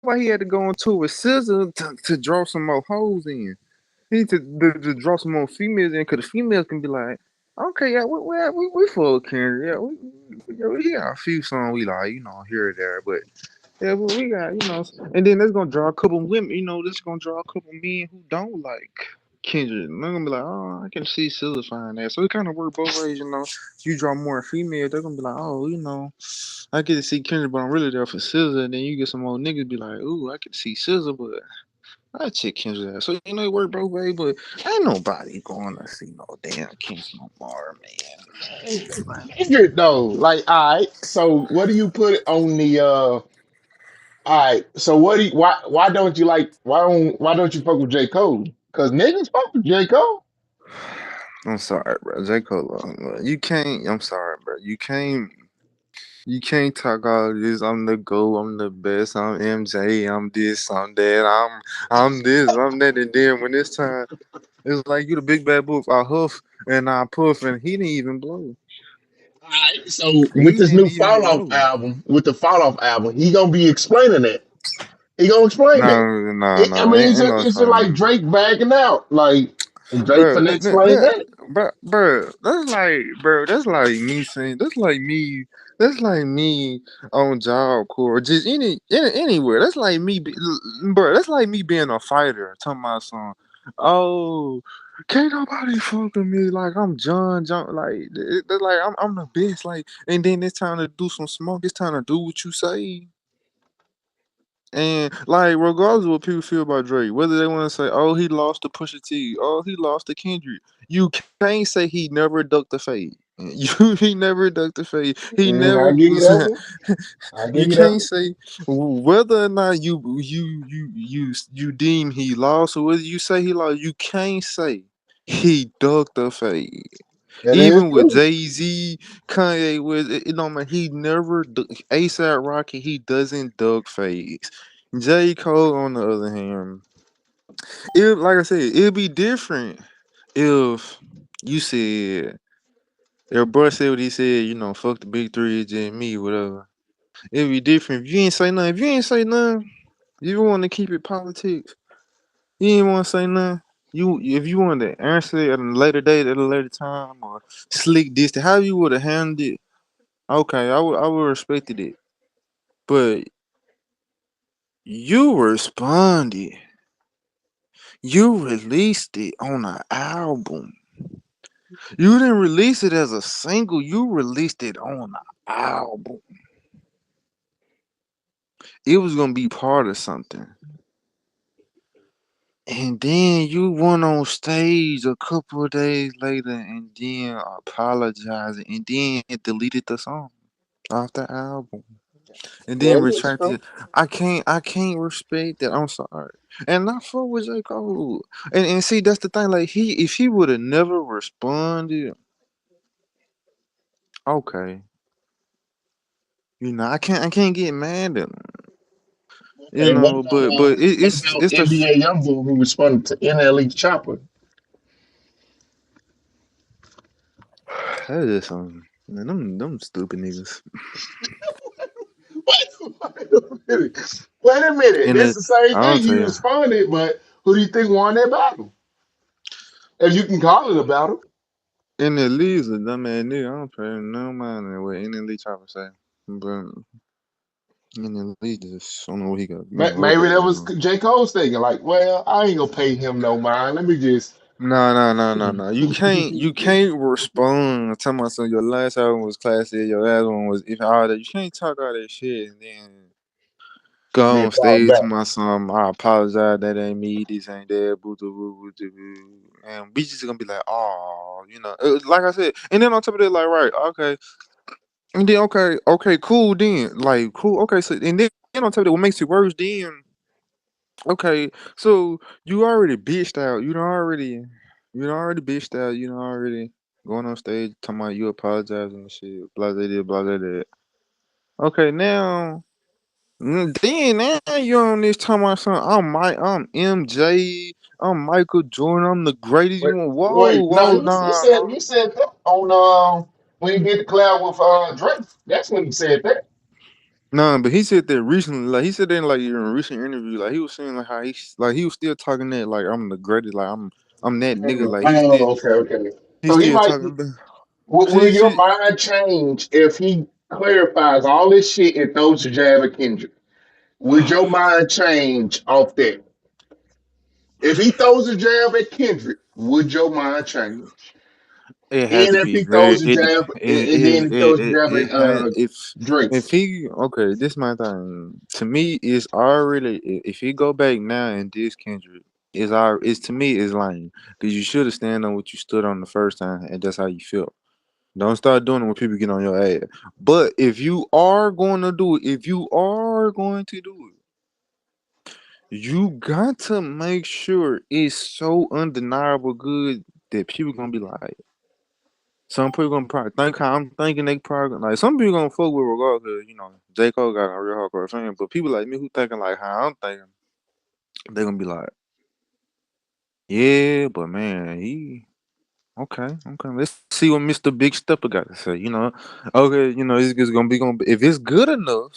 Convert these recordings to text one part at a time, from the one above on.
why he had to go into with scissor to draw some more hoes in. He need to draw some more females in, because the females can be like, okay, yeah, we full of Kendrick. We got a few songs we like, here or there, but yeah, but we got, and then that's gonna draw a couple women, that's gonna draw a couple men who don't like Kendrick. And they're gonna be like, oh, I can see Scissor find that. So it kind of work both ways. You draw more females, they're gonna be like, oh, I get to see Kendrick, but I'm really there for Scissor. And then you get some old niggas be like, ooh, I can see Scissor, but I check Kendrick out. So it work both ways, but ain't nobody going to see no damn Kendrick no more, man. Kendrick though, like, all right. So what do you put on the? All right. So what do you? Why don't you like? Why don't you fuck with J Cole? Because niggas fuck with J Cole. I'm sorry, bro. J. Cole, you can't. I'm sorry, bro. You can't. You can't talk all this. I'm the GOAT. I'm the best. I'm MJ. I'm this. I'm that. I'm this. I'm that. And then when it's time, it's like you the big bad wolf. I huff and I puff, and he didn't even blow. All right. So with He this didn't new even Fall Off blow. album, with the Fall Off album, he gonna be explaining that. He gonna explain that. No, no, I no. mean, Ain't no it's just like explaining. Drake bagging out. Like, and Drake Bro, finna explain that. that's like me saying, that's like me on Job Corps, just anywhere. That's like me being a fighter, talking about some, oh, can't nobody fuck with me like I'm John, like, that's like I'm the best, like, and then it's time to do some smoke, it's time to do what you say. And like, regardless of what people feel about Drake, whether they want to say, "Oh, he lost to Pusha T," "Oh, he lost to Kendrick," you can't say he never ducked the fade. He never ducked the fade. He I never give you was. that one. I give You you that can't one. say whether or not you deem he lost, or whether you say he lost. You can't say he ducked the fade. That is Even with true. Jay Z, Kanye, with it don't matter. He never ASAP Rocky. He doesn't duck fades. J Cole, on the other hand, it like I said, it'd be different if you said your bro said what he said. Fuck the big three, it's just me, whatever. It'd be different if you ain't say nothing. If you ain't say nothing, you want to keep it politics. You ain't want to say nothing. If you want to answer it at a later date, at a later time, or slick distance, how you would have handled it. Okay, I would respected it, but you responded. You released it on an album. You didn't release it as a single. You released it on an album. It was gonna be part of something. And then you went on stage a couple of days later and then apologized and then deleted the song off the album. And then That is true. retracted. I can't respect that. I'm sorry. And I fuck with J. Cole. And see, that's the thing. Like, if he would have never responded, okay. I can't get mad at him. Okay, But what about it's the NBA YoungBoy who responded to NLE Chopper? that is some man, them stupid niggas. Wait a minute. Wait a minute. And That's the the same I'll thing. tell He you, responded, but who do you think won that battle? If you can call it a battle. in the leagues a dumbass nigga. I don't pay no mind in what any league try to say. But in the league, just I don't know what he got, what Maybe got that going was on. J. Cole's thinking, like, well, I ain't gonna pay him no mind. Let me just No, no, no, no, no. You can't respond. Tell me so your last album was classic. Your last one was if all that. You can't talk all that shit and then go then on fall stage to back. my son. I apologize. That ain't me. This ain't that. Boo, boo, boo, boo, boo. And we just gonna be like, oh, like I said. And then on top of that, like, right, okay. And then okay, cool. Then like, cool. Okay, so and then on top of that, what makes it worse? Then okay, so you already bitched out. You done already bitched out. You done already going on stage talking about you apologizing and shit. Blah blah blah blah blah. Blah. Okay, now you on this talking about something. I'm MJ. I'm Michael Jordan. I'm the greatest. You Wait, want whoa wait, no, whoa you nah said nah. you said that on when he did the collab with Drake. That's when he said that. No, but he said that recently, like he said that in like in a recent interview, like he was saying like how like he was still talking that like I'm the greatest, like I'm that nigga, like Oh, okay, okay. he So he still might. talking about Will see your see mind change if he clarifies all this shit and throws a jab at Kendrick? Would your mind change off that? If he throws a jab at Kendrick, would your mind change? it had And to if be he very throws a jab, and then he throws a jab it at had Drake. if he okay, this my thing. To me it's already if he go back now and this Kendrick is our it's to me is lame. Because you should have stand on what you stood on the first time and that's how you feel. Don't start doing it when people get on your ass. But if you are going to do it, if you are going to do it, you got to make sure it's so undeniable good that people gonna be like, some people gonna probably think how I'm thinking. They probably like some people gonna fuck with regardless. 'Cause, you know, J Cole got a real hardcore fan, but people like me who thinking like how I'm thinking, they gonna be like, yeah, but man, he okay, okay. Let's see what Mr. Big Stepper got to say. You know, okay, you know, it's just gonna be if it's good enough.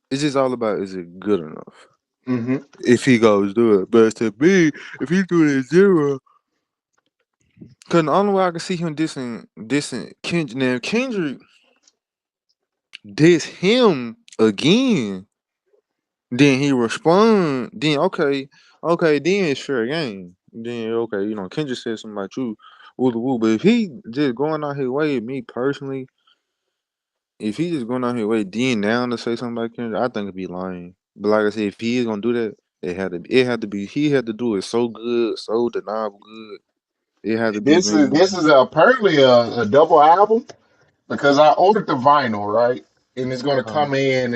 It's just all about is it good enough? Hmm. If he goes do it, but to me, if he do it at zero, cause the only way I can see him dissing Kendrick. Now Kendrick diss him again, then he respond. Then okay, okay, then it's fair game. Then okay, you know Kendrick said something about you, woo woo. But if he just going out his way, me personally, if he just going out his way, then now to say something about Kendrick, I think it'd be lying. But like I said, if he is gonna do that, he had to do it so good, so deniable good. It had to be maybe. This is apparently a double album because I ordered the vinyl, right, and it's gonna Uh, come in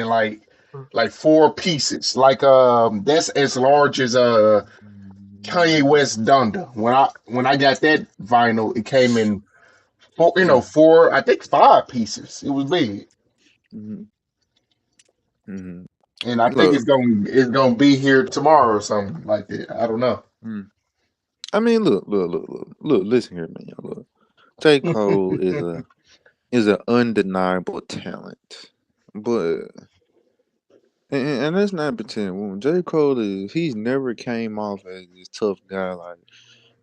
like four pieces, like that's as large as Kanye West Donda. When I got that vinyl, it came in four, four, I think five pieces. It was big, mm-hmm, hmm. and I think Look, it's gonna be here tomorrow or something like that. I don't know. mm, I mean, look. Listen here, man. Look, J. Cole is an undeniable talent, but and let's not pretend. When J. Cole he's never came off as this tough guy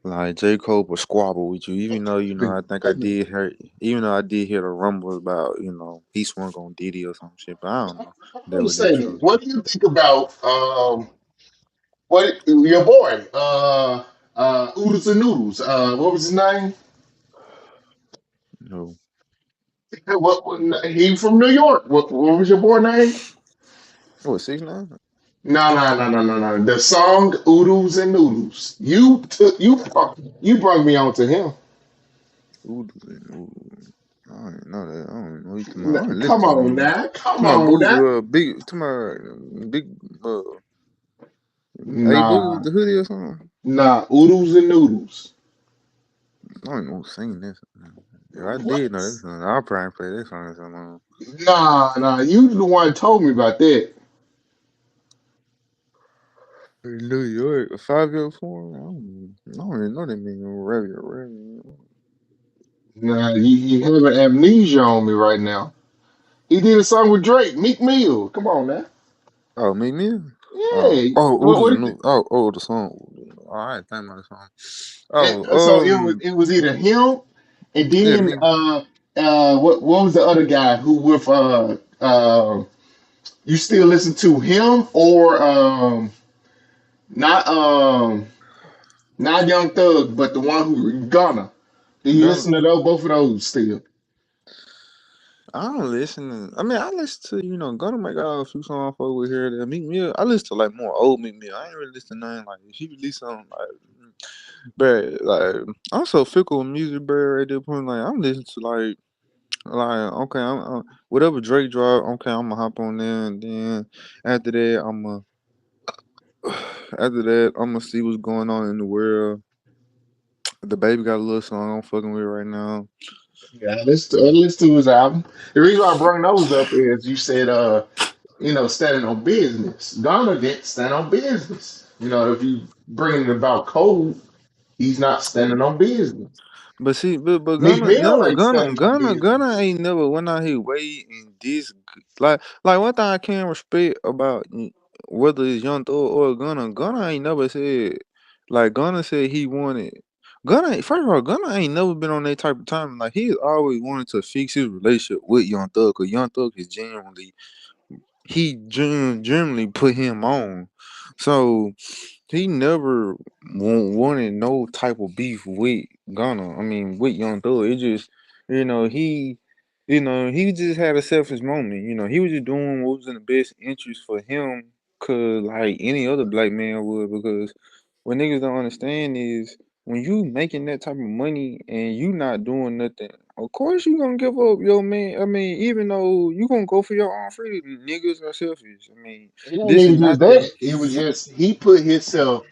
like J. Cole will squabble with you, even though you know I think I did hear, even though I did hear the rumbles about you know he swung on Diddy or some shit, but I don't know I'm if that gonna was that say this. true. What do you think about what your boy Oodles and Noodles? What was his name? No, He from New York? What was your boy name? what 6ix9ine? No. The song Oodles and Noodles. You brought me on to him. Ooh, ooh. I don't even know that. I don't even know you talking about. I don't listen Come to on him. now. Come To my on boo, now. big, to my big, hey boo with Nah, the hoodie or something. nah. Oodles and Noodles. I don't know sing this. If I What? did know this song, I'll probably play this song or something. Nah. You the one that told me about that. In New York, a 5-year form. I don't even know that nigga. Ravi. Nah, you having amnesia on me right now. He did a song with Drake, Meek Mill. Come on now. Oh, me neither. Yeah. Oodles What and is it? Noodles. The song. All right, think about the song. So Oh, it was either him and yeah, then me. what was the other guy who with you still listen to him or not not Young Thug but the one who Gunna. Do you listen Gun. to those both of those still? I don't listen. I mean, I listen to Gunna make out a few songs I fuck with here. That Meek Mill. I listen to like more old Meek Mill. I ain't really listen to nothing like if he release something but like I'm so fickle with music, bro. At this point, like I'm listening to like okay, whatever Drake drop. Okay, I'm gonna hop on there, and then after that, I'm gonna see what's going on in the world. The baby got a little song I'm fucking with right now. Yeah, I listen to his album. The reason why I bring those up is you said standing on business. Ghana didn't stand on business. If you bring it about code, he's not standing on business. But see, but Meek Mill ain't standing on Gunna business. ain't never went out his way like one thing I can respect about whether it's Young Thug or Gunna. Gunna ain't never said like Gunna said he wanted. First of all, Gunna ain't never been on that type of time. Like he's always wanted to fix his relationship with Young Thug, cause Young Thug is genuinely generally put him on. So he never wanted no type of beef with Gunna. I mean, with Young Thug. It just, he just had a selfish moment. He was just doing what was in the best interest for him, cause like any other black man would. Because what niggas don't understand is when you making that type of money and you not doing nothing, of course you gonna give up your man. I mean, even though you gonna go for your own freedom, niggas are selfish. I mean, It ain't this is even just not the that. It was just he put himself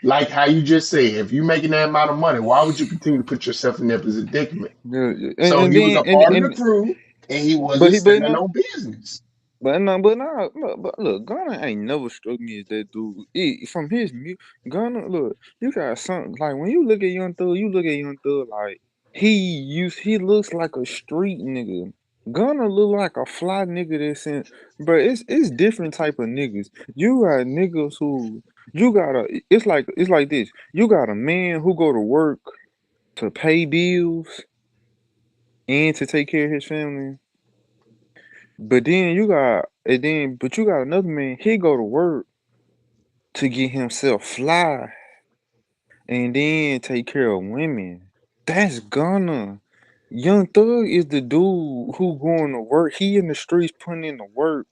like how you just said. If you making that amount of money, why would you continue to put yourself in that predicament? and, So and he was then a part of the crew, and he but wasn't he but standing no on business. Look, Gunna ain't never struck me as that dude. From his Gunna, look, you got something like when you look at Young Thug, like he looks like a street nigga. Gunna look like a fly nigga that's in, but it's different type of niggas. You got niggas who you gotta. It's like this. You got a man who go to work to pay bills and to take care of his family. But you got another man. He go to work to get himself fly and then take care of women. That's Gunna. Young Thug is the dude who going to work. He in the streets putting in the work,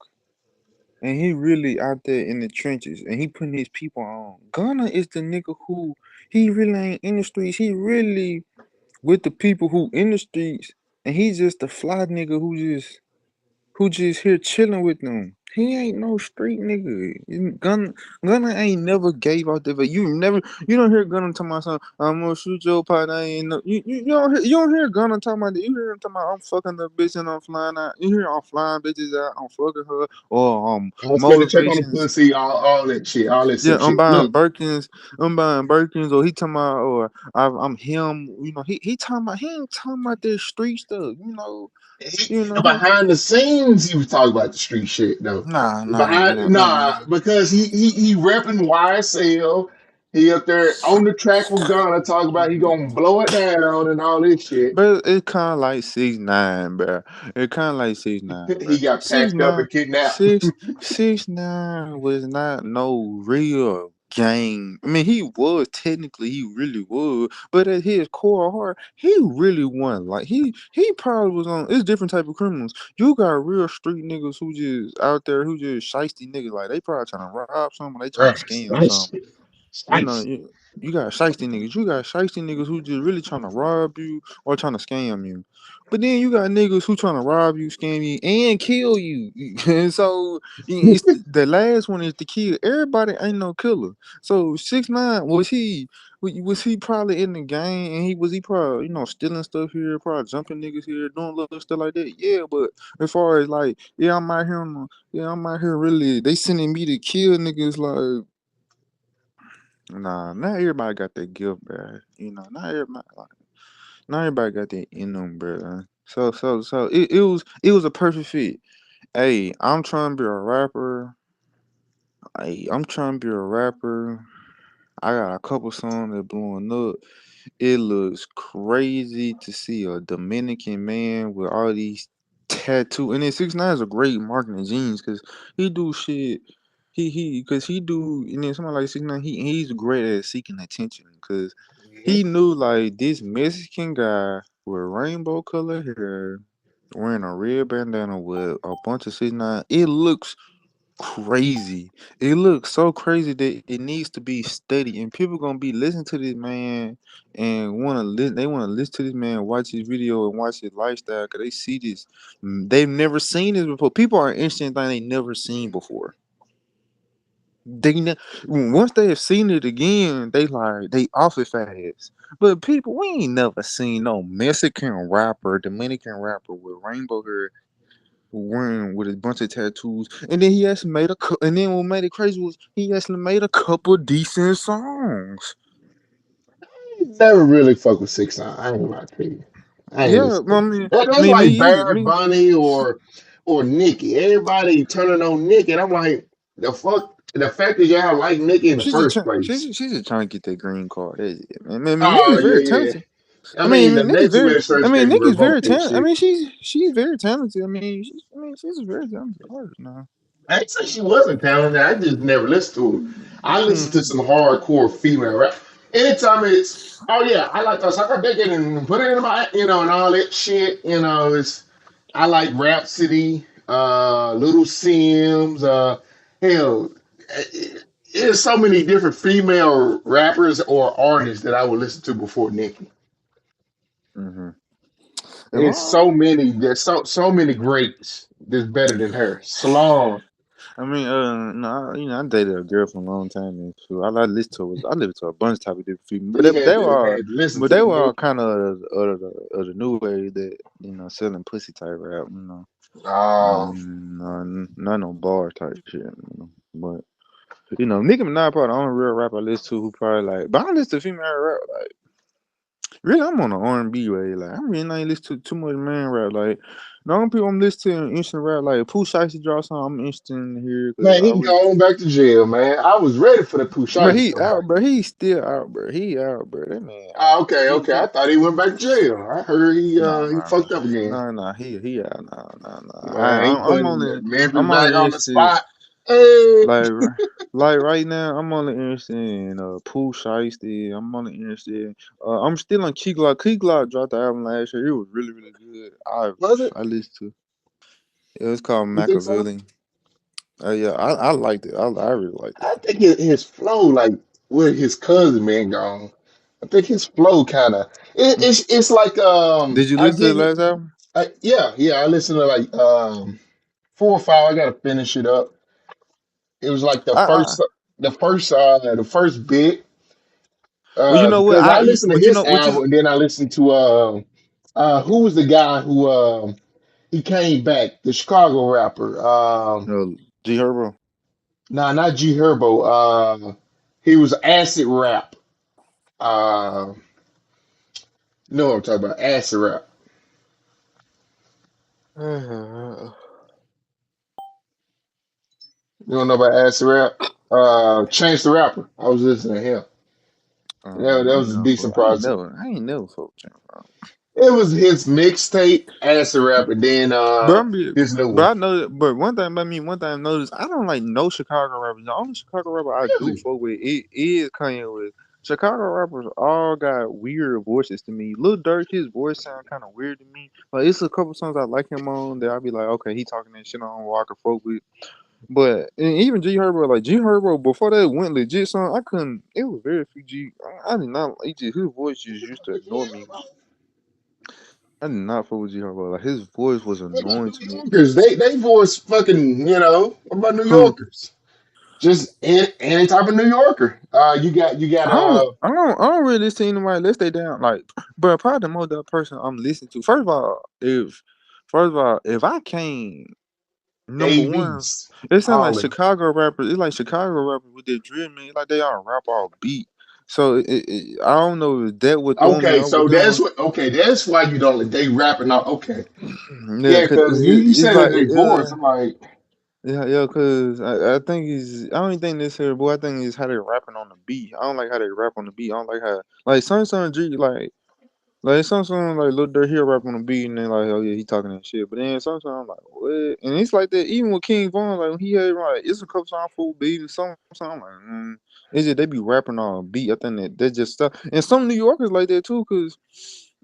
and he really out there in the trenches, and he putting his people on. Gunna is the nigga who he really ain't in the streets. He really with the people who in the streets, and he's just the fly nigga who just here chilling with them. He ain't no street nigga. Gunna ain't never gave out the you don't hear Gunna talking about something. I'm gonna shoot your partner. I ain't no, you don't hear Gunna talking about that. You hear him talking about I'm fucking the bitch and I'm flying out. You hear I'm flying bitches out. I'm fucking her or I spent the check on the motivations. pussy, all that shit, all that Yeah, simp shit. Look, I'm buying Birkins, or he talking about, or I'm him. He talking about, he ain't talking about that street stuff. He behind the scenes, he was talking about the street shit though. nah nah Behind, nah nah nah, nah. because he repping YSL. He up there on the track with Ghana talking about he gonna blow it down and all this shit. But it's kind of like 6ix9ine, bro. It kind of like 6ix9ine, bro. He got Six packed up nine, and kidnapped. six 6ix9ine was not no real gang. I mean, he really was, but at his core heart, he really wasn't. Like he probably was on. It's different type of criminals. You got real street niggas who just out there who just shiesty niggas. Like they probably trying to rob something, they trying to Bruh, scam nice, something. You know, nice. you got shiesty niggas. You got shiesty niggas who just really trying to rob you or trying to scam you. But then you got niggas who trying to rob you, scam you, and kill you. And so it's the last one is the kill. Everybody ain't no killer. So 6ix9ine was he probably in the game and he probably stealing stuff here, probably jumping niggas here, doing little stuff like that. Yeah, but as far as like I'm out here really they sending me to kill niggas like. Nah, not everybody got that gift, bro. Not everybody got that in them, bro. So it was a perfect fit. Hey, I'm trying to be a rapper. I'm trying to be a rapper. I got a couple songs that blowing up. It looks crazy to see a Dominican man with all these tattoos. And then 6ix9ine is a great marketing genius because he do shit. Because he do, and then somebody like 6ix9ine, he's great at seeking attention because he knew like this Mexican guy with rainbow color hair, wearing a red bandana with a bunch of 6ix9ine. It looks crazy. It looks so crazy that it needs to be studied, and people gonna be listening to this man and wanna listen. They wanna listen to this man, watch his video, and watch his lifestyle because they see this. They've never seen this before. People are interested in things they never seen before. Once they have seen it again, they off it fast. But people, we ain't never seen no Mexican rapper, Dominican rapper with rainbow hair wearing with a bunch of tattoos, and then he actually made and then what made it crazy was he actually made a couple decent songs. Never really fuck with 6ix9ine. I ain't gonna lie to you. I ain't Yeah, listen I to mean, that. That's me like either. Barrett Bunny or or Nicki. Everybody turning on Nicki, and I'm like, the fuck. The fact that y'all like Nicki in the first place. She's just trying to get that green card. That's it, man. I mean, Oh Nicki's yeah, very yeah. talented. I mean, the next I administration mean, can Nicki's revoke very that talented. I shit. mean, she's very talented. I mean, she's a very talented artist now. I didn't say she wasn't talented. I just never listened to her. I listen to Hmm. some hardcore female rap. Anytime it's, oh yeah, I like to suck her dick and put it in my, and all that shit. I like Rhapsody, Little Sims, hell, there's so many different female rappers or artists that I would listen to before Nicki. Hmm. It's so many. There's so many greats that's better than her. Salon. I mean, no, I dated a girl for a long time, and so I listened to a bunch of type of different people, He had to all, had to listen but to they the were all new. kind of the new way that selling pussy type rap, Oh, not no bar type shit, But Nicki Minaj probably the only real rapper I listen to who probably like, but I don't listen to female rap like. Really, I'm on the R&B way. Like, I'm really not listen to too much man rap. Like, the only people I'm listening to instant rap, like, Pooh Shiesty draw song, I'm interested in here because man, I he always. going back to jail, man. I was ready for the But Pusha he come back. out, bro. He still out, bro. He out, bro. That man Oh, out. okay, okay. I thought he went back to jail. I heard No, he no, fucked up again. no, no. He out. No, no, no. Man, he Memphis I'm only back on the interested. spot. Hey. Like, like right now, I'm only interested in Pooh Shiesty. I'm only interested. I'm still on Key Glock. Key Glock dropped the album last year. It was really, really good. Was it? I listened to. It was called You think so? Machiavelli. Yeah, I liked it. I really liked it. I think his flow, like with his cousin man gone. I think his flow kind of it's like Did you I listen to the give it last album? yeah I listen to like 4 or 5. I gotta finish it up. It was like I the first bit well, you know what? because I listened to But you his know what album you and then I listened to who was the guy who he came back, the Chicago rapper, G Herbo. nah, not G Herbo, he was acid rap, uh you know what I'm talking about, acid rap. You don't know about acid rap? Chance the Rapper. I was listening to him. That was a decent project. I ain't never fucked with him. It was his mixtape, acid rap, and then But his new one. I know that. But one thing I noticed, I don't like no Chicago rappers. The only Chicago rapper I do Really? fuck with it is Kanye West. Chicago rappers all got weird voices to me. Lil Durk, his voice sound kind of weird to me. Like it's a couple songs I like him on that I'll be like, okay, he talking that shit on Walker folk with. But and even G Herbo, like G Herbo, before that went legit song, I couldn't. It was very few G. I did not. His voice just used to annoy me. I did not fuck with G Herbo. Like his voice was What about annoying to New me. Yorkers? They voice fucking, what about New Who? Yorkers? Just any type of New Yorker. You got I don't really listen to anybody. Let's stay down. Like, but probably the most that person I'm listening to. First of all, if I can't, number one, AVs. it sounds like All of Chicago rappers. It's like Chicago rappers with their drill, man. Like they all rap all beat. So I don't know if that would throw me okay, off with so them. that's why you don't they rapping out. Okay. Yeah, Yeah, cause because you it's said like that they voice. I'm like, yeah, cause I think I don't think necessarily, but I think it's how they rapping on the beat. I don't like how they rap on the beat. I don't like how like some G like sometimes like Lil Durk here rap on the beat and then like oh yeah he talking that shit, but then sometimes I'm like what? And it's like that even with King Von like when he had like it's a couple songs full beat and some I'm like it's just they be rapping on beat. I think that's just stuff. And some New Yorkers like that too, cause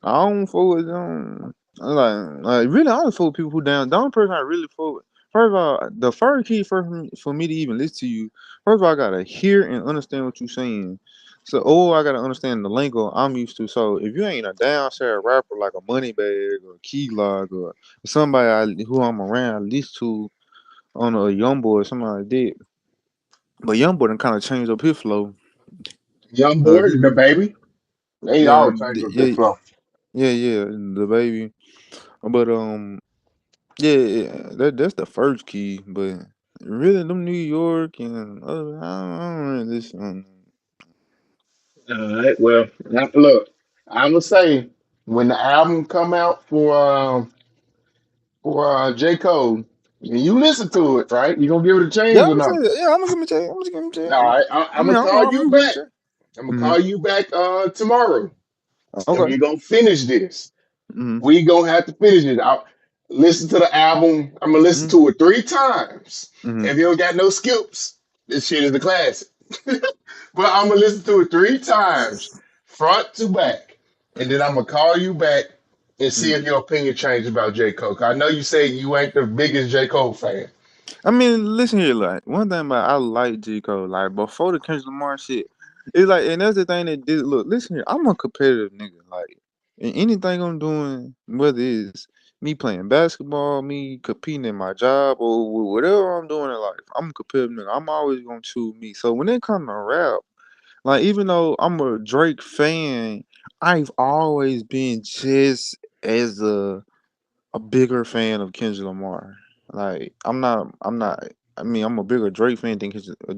I don't fuck with them. Like really I don't fuck with people who down. The only person I really fuck with. First of all, the first key for me to even listen to you, first of all I gotta hear and understand what you're saying. So, I gotta understand the lingo I'm used to. So, if you ain't a downstairs rapper like a Moneybag or Key Log or somebody who I'm around, at least to on a Young Boy or something like that. But Young Boy done kind of changed up his flow. young Uh, boy, he, the baby. They all change up their yeah, flow. yeah, the baby. But yeah, that's the first key. But really, them New York and I don't really listen. All right. Well, now, look, I'm gonna say when the album come out for J Cole. And you listen to it, right? You gonna give it a Yeah, chance or I'm not? saying, yeah, I'm gonna give him a check. I'm just giving him a check. All right, I I'm mean, gonna call I'm you gonna give him a back. check. I'm gonna Mm-hmm. call you back tomorrow, and Okay. we gonna finish this. Mm-hmm. We gonna have to finish it. I'll listen to the album. I'm gonna listen Mm-hmm. to it 3 times. Mm-hmm. If you don't got no skips, this shit is a classic. But I'm gonna listen to it 3 times, front to back, and then I'm gonna call you back and see if your opinion changed about J. Cole. 'Cause I know you say you ain't the biggest J. Cole fan. I mean, listen here, like one thing about I like J Cole, like before the Kendrick Lamar shit, it's like, and that's the thing that did. Look, listen here, I'm a competitive nigga. Like, in anything I'm doing, whether it's me playing basketball, me competing in my job, or whatever I'm doing in life, I'm a competitive nigga. I'm always gonna choose me. So when it comes to rap, like even though I'm a Drake fan, I've always been just as a bigger fan of Kendrick Lamar. Like I'm not. I mean, I'm a bigger Drake fan than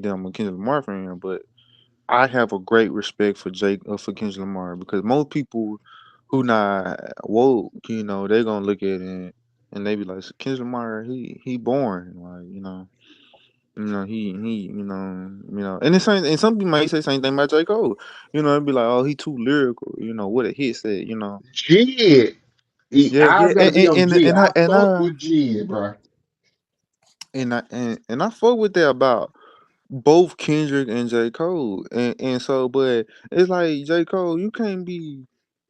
I'm a Kendrick Lamar fan, but I have a great respect for for Kendrick Lamar because most people who not woke, they're gonna look at it and they be like, Kendrick Lamar, he boring, like he and the same, and some people might say the same thing about J Cole, it'd be like, oh, he too lyrical, what a hit said. Jid, Yeah, I yeah, gotta be on Jid. and I I and fuck I with Jid, bro. and I fuck with that about both Kendrick and J. Cole. And so but it's like J. Cole, you can't be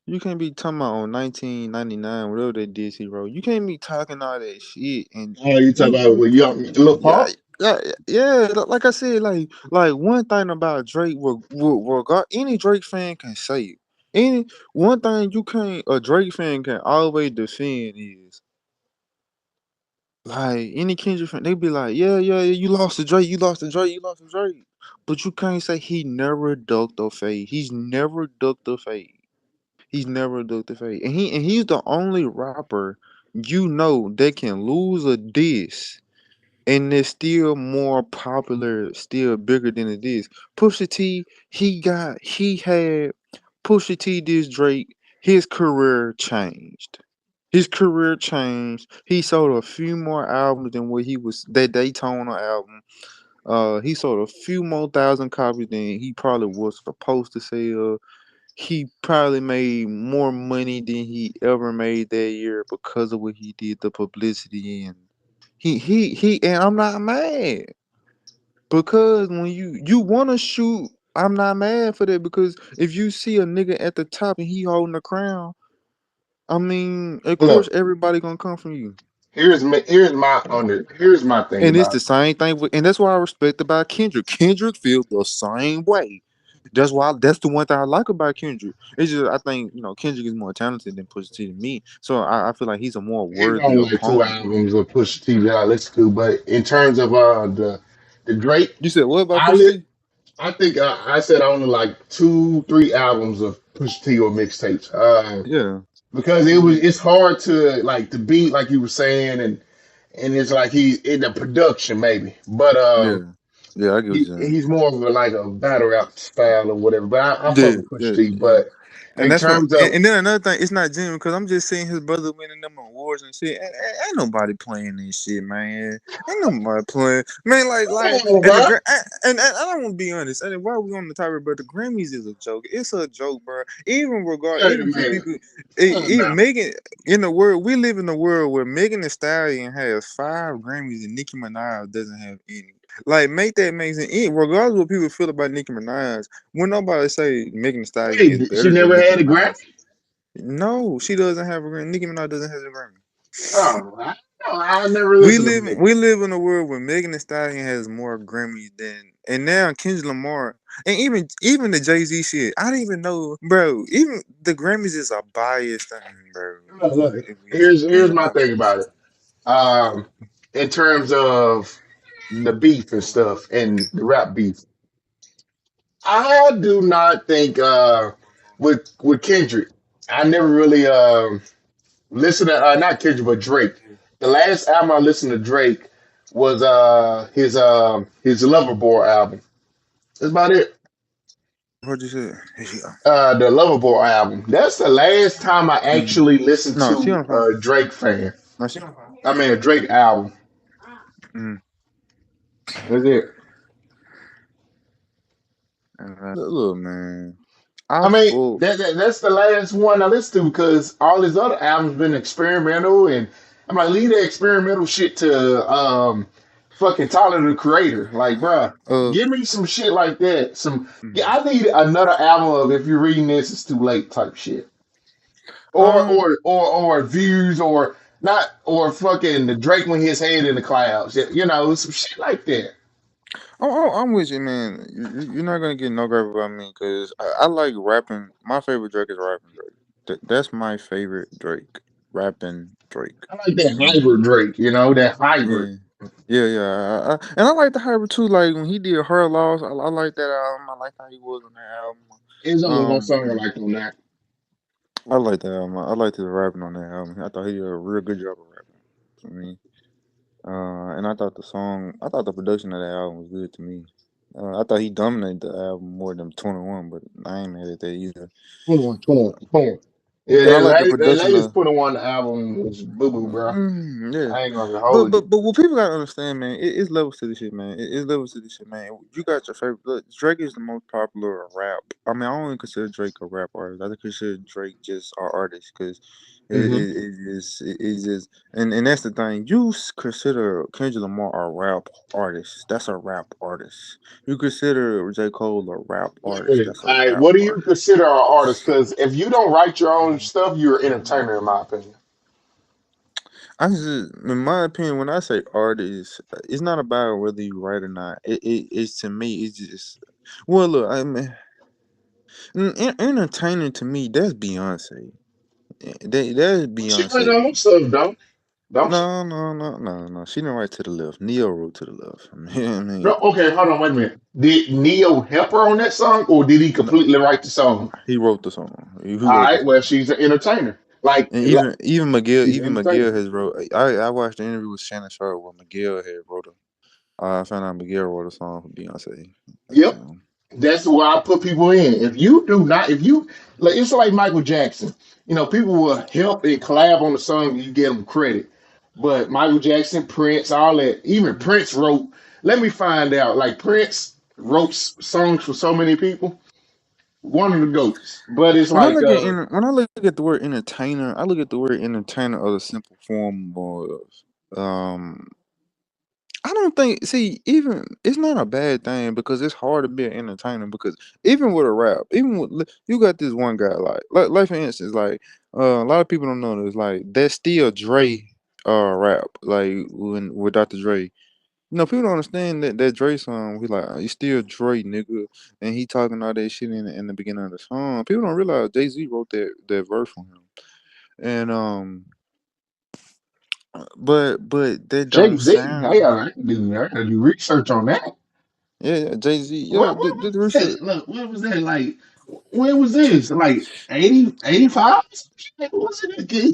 talking about on 1999, whatever that diss he wrote. You can't be talking all that shit and Oh, you talk you about with young Lil yeah, Pump? yeah, yeah. Like I said, like one thing about Drake, any Drake fan can say it. Any one thing you can't a Drake fan can always defend is like any Kendrick fan, they be like, yeah, yeah, yeah, you lost to Drake, you lost to Drake, you lost to Drake. But you can't say he never ducked a fade. He's never ducked a fade. He's never ducked a fade. And he's the only rapper that can lose a diss and it's still more popular, still bigger than it is. Pusha T, he had Pusha T diss Drake, his career changed. His career changed. He sold a few more albums than what he was that Daytona album. He sold a few more thousand copies than he probably was supposed to sell. He probably made more money than he ever made that year because of what he did, the publicity and and I'm not mad because when you want to shoot, I'm not mad for that because if you see a nigga at the top and he holding the crown, I mean, of course Look, everybody gonna come from you. here's my thing And it's about the it. same thing and that's what I respect about Kendrick. Kendrick feels the same way. That's the one thing I like about Kendrick. It's just I think, Kendrick is more talented than Pusha T to me. So I feel like he's a more He's worthy only like two opponent. albums of Pusha T that I listen to, but in terms of the Drake, You said what about I Pusha li- T? I think I said only like 2 3 albums of Pusha T or mixtapes. Yeah. Because Hmm. it's hard to like to beat like you were saying, and it's like he's in the production maybe, but Yeah. Yeah, I get what you're saying. he's more of a like a battle rap style or whatever. But I fuck Yeah, with Pusha yeah, T. yeah. But And in that's what, terms of and then another thing, it's not genuine because I'm just seeing his brother winning them awards and shit. Ain't nobody playing this shit, man. Ain't nobody playing, man. come on, bro, And I don't want to be honest. And while we on the topic, but the Grammys is a joke. It's a joke, bro. wait a Even for minute, people, calm down. Megan in the world we live in a world where Megan Thee Stallion has 5 Grammys and Nicki Minaj doesn't have any. Like, make that make sense. Regardless of what people feel about Nicki Minaj, when nobody say Megan Thee Stallion is Wait, she better than never Nicki had a Grammy. Minaj, no, she doesn't have a Grammy. Nicki Minaj doesn't have a Grammy. Oh, I never listened to Megan. We live in a world where Megan Thee Stallion has more Grammys than, and now Kendrick Lamar, and even the Jay-Z shit. I don't even know, bro. Even the Grammys is a biased thing, bro. Look, If we here's being my thing honest. about it. In terms of the beef and stuff and the rap beef, I do not think with Kendrick. I never really listened to not Kendrick but Drake. The last album I listened to Drake was his Loverboy album. That's about it. What you say? Yeah. The Loverboy album. That's the last time I Mhm. actually listened No, she to on the phone. a Drake fan. No, she on the phone. I mean a Drake album. Mm. That's it. And look, man, I I mean, full. that's the last one I listened to because all his other albums been experimental, and I'm like, leave the experimental shit to fucking Tyler the Creator. Like, bruh, Uh, give me some shit like that. Some yeah, mm. I need another album of if you're reading this, it's too late type shit, um, or views or not or fucking the Drake when his head in the clouds. You know, some shit like that. I'm with you, man. You're not gonna get no grab about me because I like rapping. My favorite Drake is rapping Drake. That's my favorite Drake. Rapping Drake. I like that Mm. hybrid Drake. You know, that hybrid. Yeah. Yeah, yeah, and I like the hybrid too. Like when he did Her Loss, I like that album. I like how he was on that album. There's only one song I like on that. I like that album. I liked his rapping on that album. I thought he did a real good job of rapping. For me, and I thought the production of that album was good to me. I thought he dominated the album more than 21, but I ain't mad at that either. 21, 21, 21. Yeah, And I like the that production latest of. 21 album was boo boo, bro. Yeah, I ain't gonna hold you. but what people gotta understand, man, it's levels to this shit, man. It's levels to this shit, man. You got your favorite. Look, Drake is the most popular rap. I mean, I don't even consider Drake a rap artist. I consider Drake just an artist because Hmm. it's just and that's the thing. You consider Kendrick Lamar a rap artist. That's a rap artist. You consider J Cole a rap Wait a artist. minute. That's a All right, rap what do you artist. consider an artist? Because if you don't write your own stuff, you're an entertainer, in my opinion. I just, in my opinion, when I say artist, it's not about whether you right or not. It's to me, it's just, well, look, I mean, entertaining to me, that's Beyonce. That's But she write her Beyonce. own stuff, don't she? No, no, no, no, no. She didn't write to the left. Neo wrote to the left. I No, mean, okay, hold on, wait a minute. Did Neo help her on that song, or did he no, completely write the song? he wrote the song. He All wrote the right, well, song. she's an entertainer. And She's an Even entertainer. Miguel has wrote. I watched the interview with Shannon Sharp where Miguel had wrote a. I found out Miguel wrote a song for Beyonce. Yep. So, That's where I put people in. If you do not, if you like, it's like Michael Jackson. You know, people will help and collab on the song, and you get them credit. But Michael Jackson, Prince, all that, even Prince wrote. Let me find out. Like Prince wrote songs for so many people. One of the goats. But it's like, When I look at the word entertainer, I look at the word entertainer as a simple form of I don't think see even it's not a bad thing because it's hard to be an entertainer because even with a rap, even with you got this one guy like for instance a lot of people don't know this like that's still Dre rap like when with Dr. Dre. You know, people don't understand that Dre song. He like, you still Dre, nigga, and he talking all that shit in the beginning of the song. People don't realize Jay Z wrote that verse for him, and but that Jay don't Z. sound. Hey, I gotta do research on that. Yeah, yeah, Jay Z. Yeah, What did the was research. that? Look, what was that like? When was this? Like 80, 85? What was it again?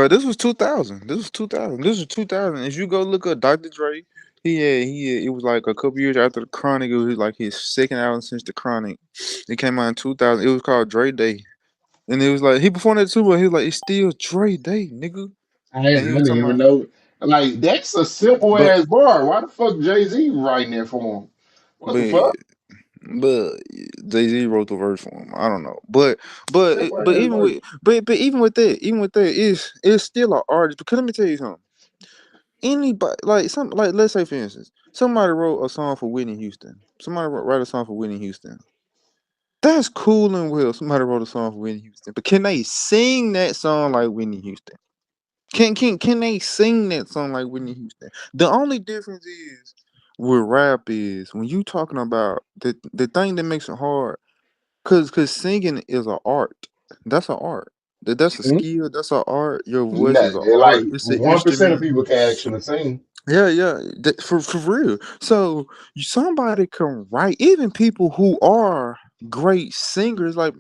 This was 2000. This was 2000. This was 2000. If you go look up Dr. Dre, it was like a couple years after the Chronic. It was like his second album since the Chronic. It came out in 2000. It was called Dre Day. And it was like he performed it too, but he was like, it's still Dre Day, nigga. I And he was didn't talking even about, know. Like that's a simple but ass bar. Why the fuck Jay Z writing that for him? What the but fuck? but Jay Z wrote the verse for him. I don't know, Simple ass bar. but even with that, it's still an artist. Because let me tell you something. Anybody like let's say for instance, somebody wrote a song for Whitney Houston. Somebody write a song for Whitney Houston. That's cool and well. Somebody wrote a song for Whitney Houston, but can they sing that song like Whitney Houston? Can they sing that song like Whitney Houston? The only difference is with rap is when you talking about the thing that makes it hard, cause singing is an art. That's an art. That's a Mhm. skill. That's an art. Your voice is Nah, an like art. It's an 1% of instrument. people can actually sing. Yeah, yeah, for real. So somebody can write. Even people who are great singers, like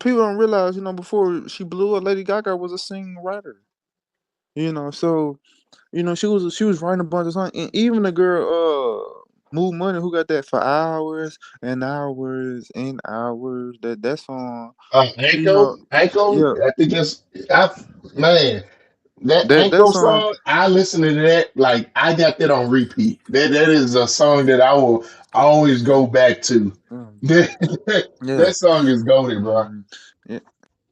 people don't realize, before she blew up, Lady Gaga was a singing writer. So she was writing a bunch of songs, and even the girl Move Money who got that for hours and hours and hours that song, you Anko, know, Anko, yeah, I think I, man. That That Anko song. song, I listen to that like I got that on repeat. That is a song that I will always go back to. Mm, yeah. That song is golden, bro. Mhm. Yeah.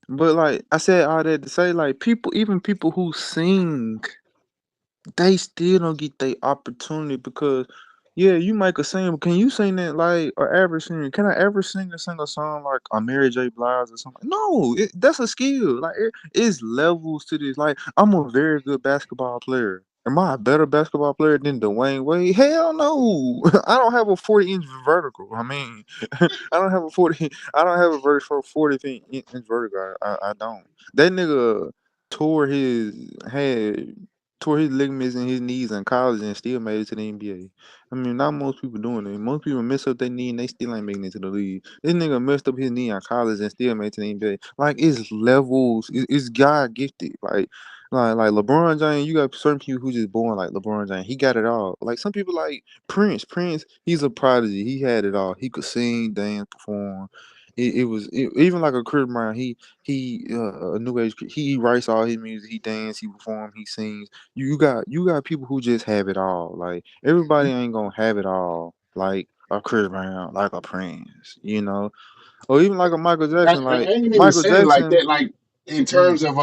But like I said all that to say, like people, even people who sing, they still don't get their opportunity because, yeah, you make a sing, but can you sing that like an average singer? Can I ever sing a song like a Mary J. Blige or something? No, that's a skill. Like it's levels to this. Like I'm a very good basketball player. Am I a better basketball player than Dwayne Wade? Hell no. I don't have a 40-inch vertical. I mean, I don't have a 40. I don't have a vertical 40-inch vertical. I don't. That nigga tore his had tore his ligaments in his knees in college and still made it to the NBA. I mean, not most people doing it. Most people mess up their knee and they still ain't making it to the league. This nigga messed up his knee in college and still made it to the NBA. Like it's levels. It's God gifted. Like LeBron James, you got certain people who just born like LeBron James. He got it all. Like some people like Prince. Prince, he's a prodigy. He had it all. He could sing, dance, perform. Even like a Chris Brown. He a new age. He writes all his music. He dance. He perform. He sings. You got people who just have it all. Like everybody ain't gonna have it all. Like a Chris Brown, like a Prince, or even like a Michael Jackson. I Like ain't even Michael saying it like Jackson. that. Like in Mm, terms of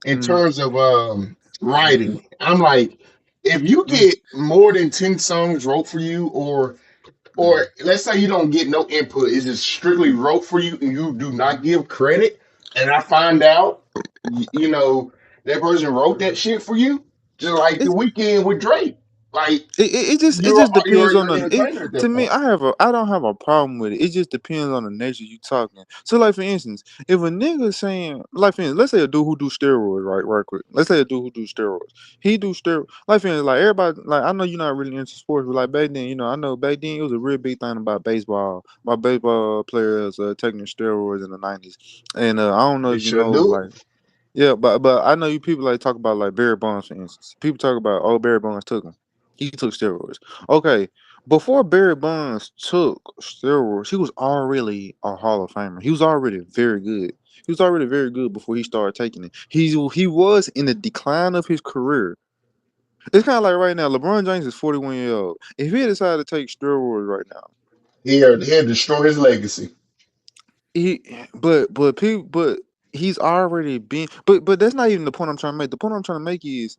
in mm, terms of mm, writing, I'm like, if you mm, get more than 10 songs wrote for you, or mm. let's say you don't get no input, it's just strictly wrote for you and you do not give credit, and I find out you know that person wrote that shit for you, just like the It's weekend with Drake. Like it just depends on you're an the it entertainer at to that me. point. I don't have a problem with it. It just depends on the nature you talking. So like for instance, if a nigga saying like for instance, let's say a dude who do steroids, right quick. Let's say a dude who do steroids. He do steroids. Like for instance, like everybody, like I know you're not really into sports, but like back then, I know back then it was a real big thing about baseball. My baseball players taking steroids in the '90s, and I don't know They if you should know do it. like. Yeah, but I know you people like talk about like Barry Bonds, for instance. People talk about, oh, Barry Bonds took them. He took steroids. Okay, before Barry Bonds took steroids, he was already a Hall of Famer. He was already very good. He was already very good before he started taking it. He was in the decline of his career. It's kind of like right now, LeBron James is 41 years old. If he decided to take steroids right now, He'll destroy his legacy. he but he's already been. But that's not even the point I'm trying to make. The point I'm trying to make is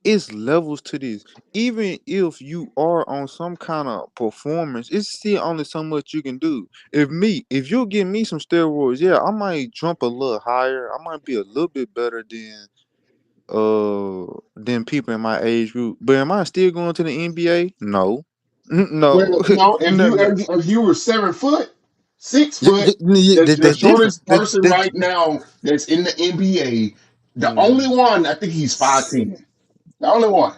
it's levels to this. Even if you are on some kind of performance, it's still only so much you can do. If you give me some steroids, yeah, I might jump a little higher. I might be a little bit better than people in my age group. But am I still going to the NBA? No. No. Well, no, No, no. if you were 7 foot, six Yeah, foot, yeah, the that's different. shortest person right now that's in the NBA, the only Mhm. one I think he's 5'10". The only one.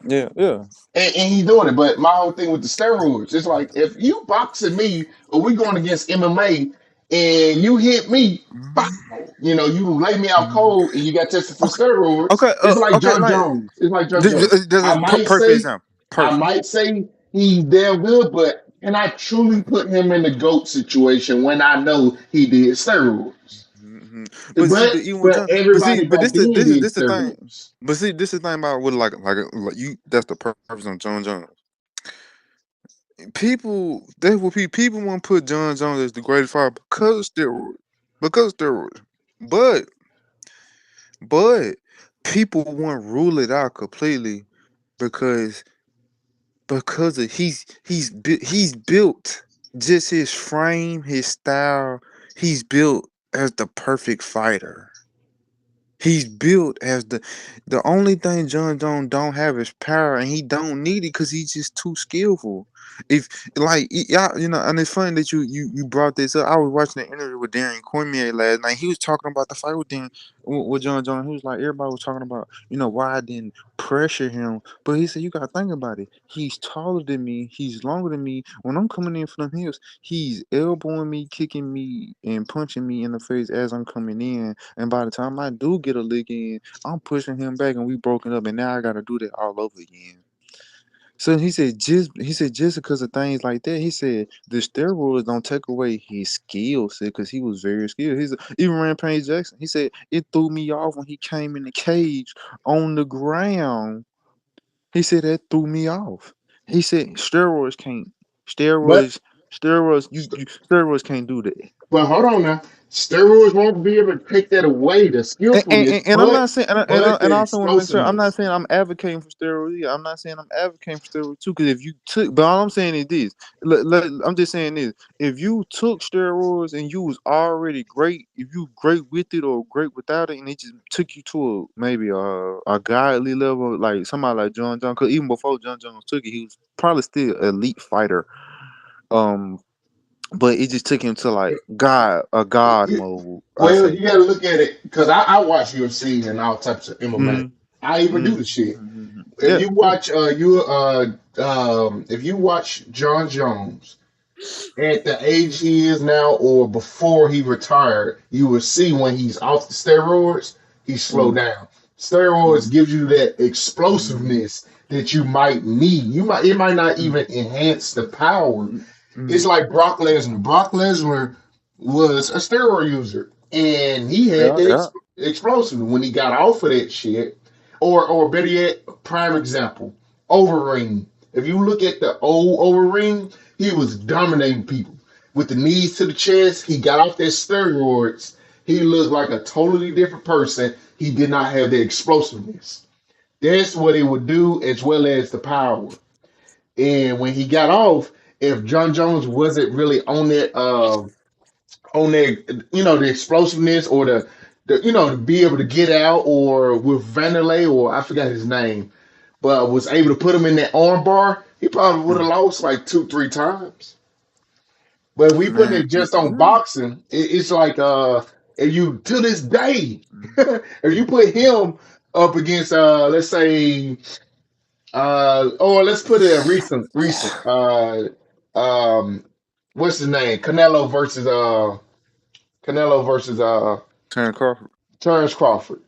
Yeah, yeah. And he's doing it. But my whole thing with the steroids, it's like if you boxing me or we going against MMA and you hit me, pow, Mhm. you lay me out Mhm. cold and you got tested for Okay, steroids. okay, It's like okay. John Like Jones. It's like John Jones. this I is might perfect say, example. I Perfect. might say he's damn good, but can I truly put him in the GOAT situation when I know he did steroids? Hmm. But But even but John, everybody but back then this did this the thing. steroids. But see, this is the thing about what like you. That's the purpose of John Jones. People want to put John Jones as the greatest fighter because of steroids, because of steroids. But but people won't rule it out completely because he's built just his frame, his style. He's built as the perfect fighter. He's built as the only thing John Jones don't have is power, and he don't need it because he's just too skillful. If like y'all, and it's funny that you brought this up. I was watching an interview with Darren Cormier last night. He was talking about the fight with John Jones. He was like, everybody was talking about why I didn't pressure him, but he said you got to think about it. He's taller than me. He's longer than me. When I'm coming in from the hills, he's elbowing me, kicking me, and punching me in the face as I'm coming in. And by the time I do get a lick in, I'm pushing him back and we broken up. And now I got to do that all over again. So he said just because of things like that, he said the steroids don't take away his skill set because he was very skilled. Even Rampage Jackson, he said it threw me off when he came in the cage on the ground. He said that threw me off. He said But steroids steroids can't do that. but hold on now. Steroids won't be able to take that away, the skillfulness, And I'm not saying, and the I also want to make sure I'm not explosiveness. saying I'm advocating for steroids. Either. I'm not saying I'm advocating for steroids too. Because if you took, but all I'm saying is this. I'm just saying this. If you took steroids and you was already great, if you great with it or great without it, and it just took you to maybe a godly level, like somebody like John Jones. Because even before John Jones took it, he was probably still elite fighter. Um, but it just took him to like God mode. I Well, say. you got to look at it because I watch UFC and all types of MMA. Mm-hmm. I even do the shit. Mm-hmm. If Yeah. you Yeah. watch if you watch John Jones at the age he is now or before he retired, you will see when he's off the steroids, he slow Mm-hmm. down. Steroids gives you that Mm-hmm. explosiveness that you might need. It might not even enhance the power. It's Mm-hmm. like Brock Lesnar. Brock Lesnar was a steroid user, and he had Yeah, that yeah. explosive when he got off of that shit. Or better yet, prime example, Overeem. If you look at the old Overeem, he was dominating people with the knees to the chest. He got off that steroids. He looked like a totally different person. He did not have the explosiveness. That's what it would do, as well as the power. And when he got off, if John Jones wasn't really on that, the explosiveness or to be able to get out, or with Vanderlei, or I forgot his name, but was able to put him in that arm bar, he probably would have Mm. lost like two, three times. But we putting Man, it just on yeah. boxing, it's like if you to this day, Mm. if you put him up against let's say or let's put it a recent um what's his name? Canelo versus Terrence Crawford. Terrence Crawford.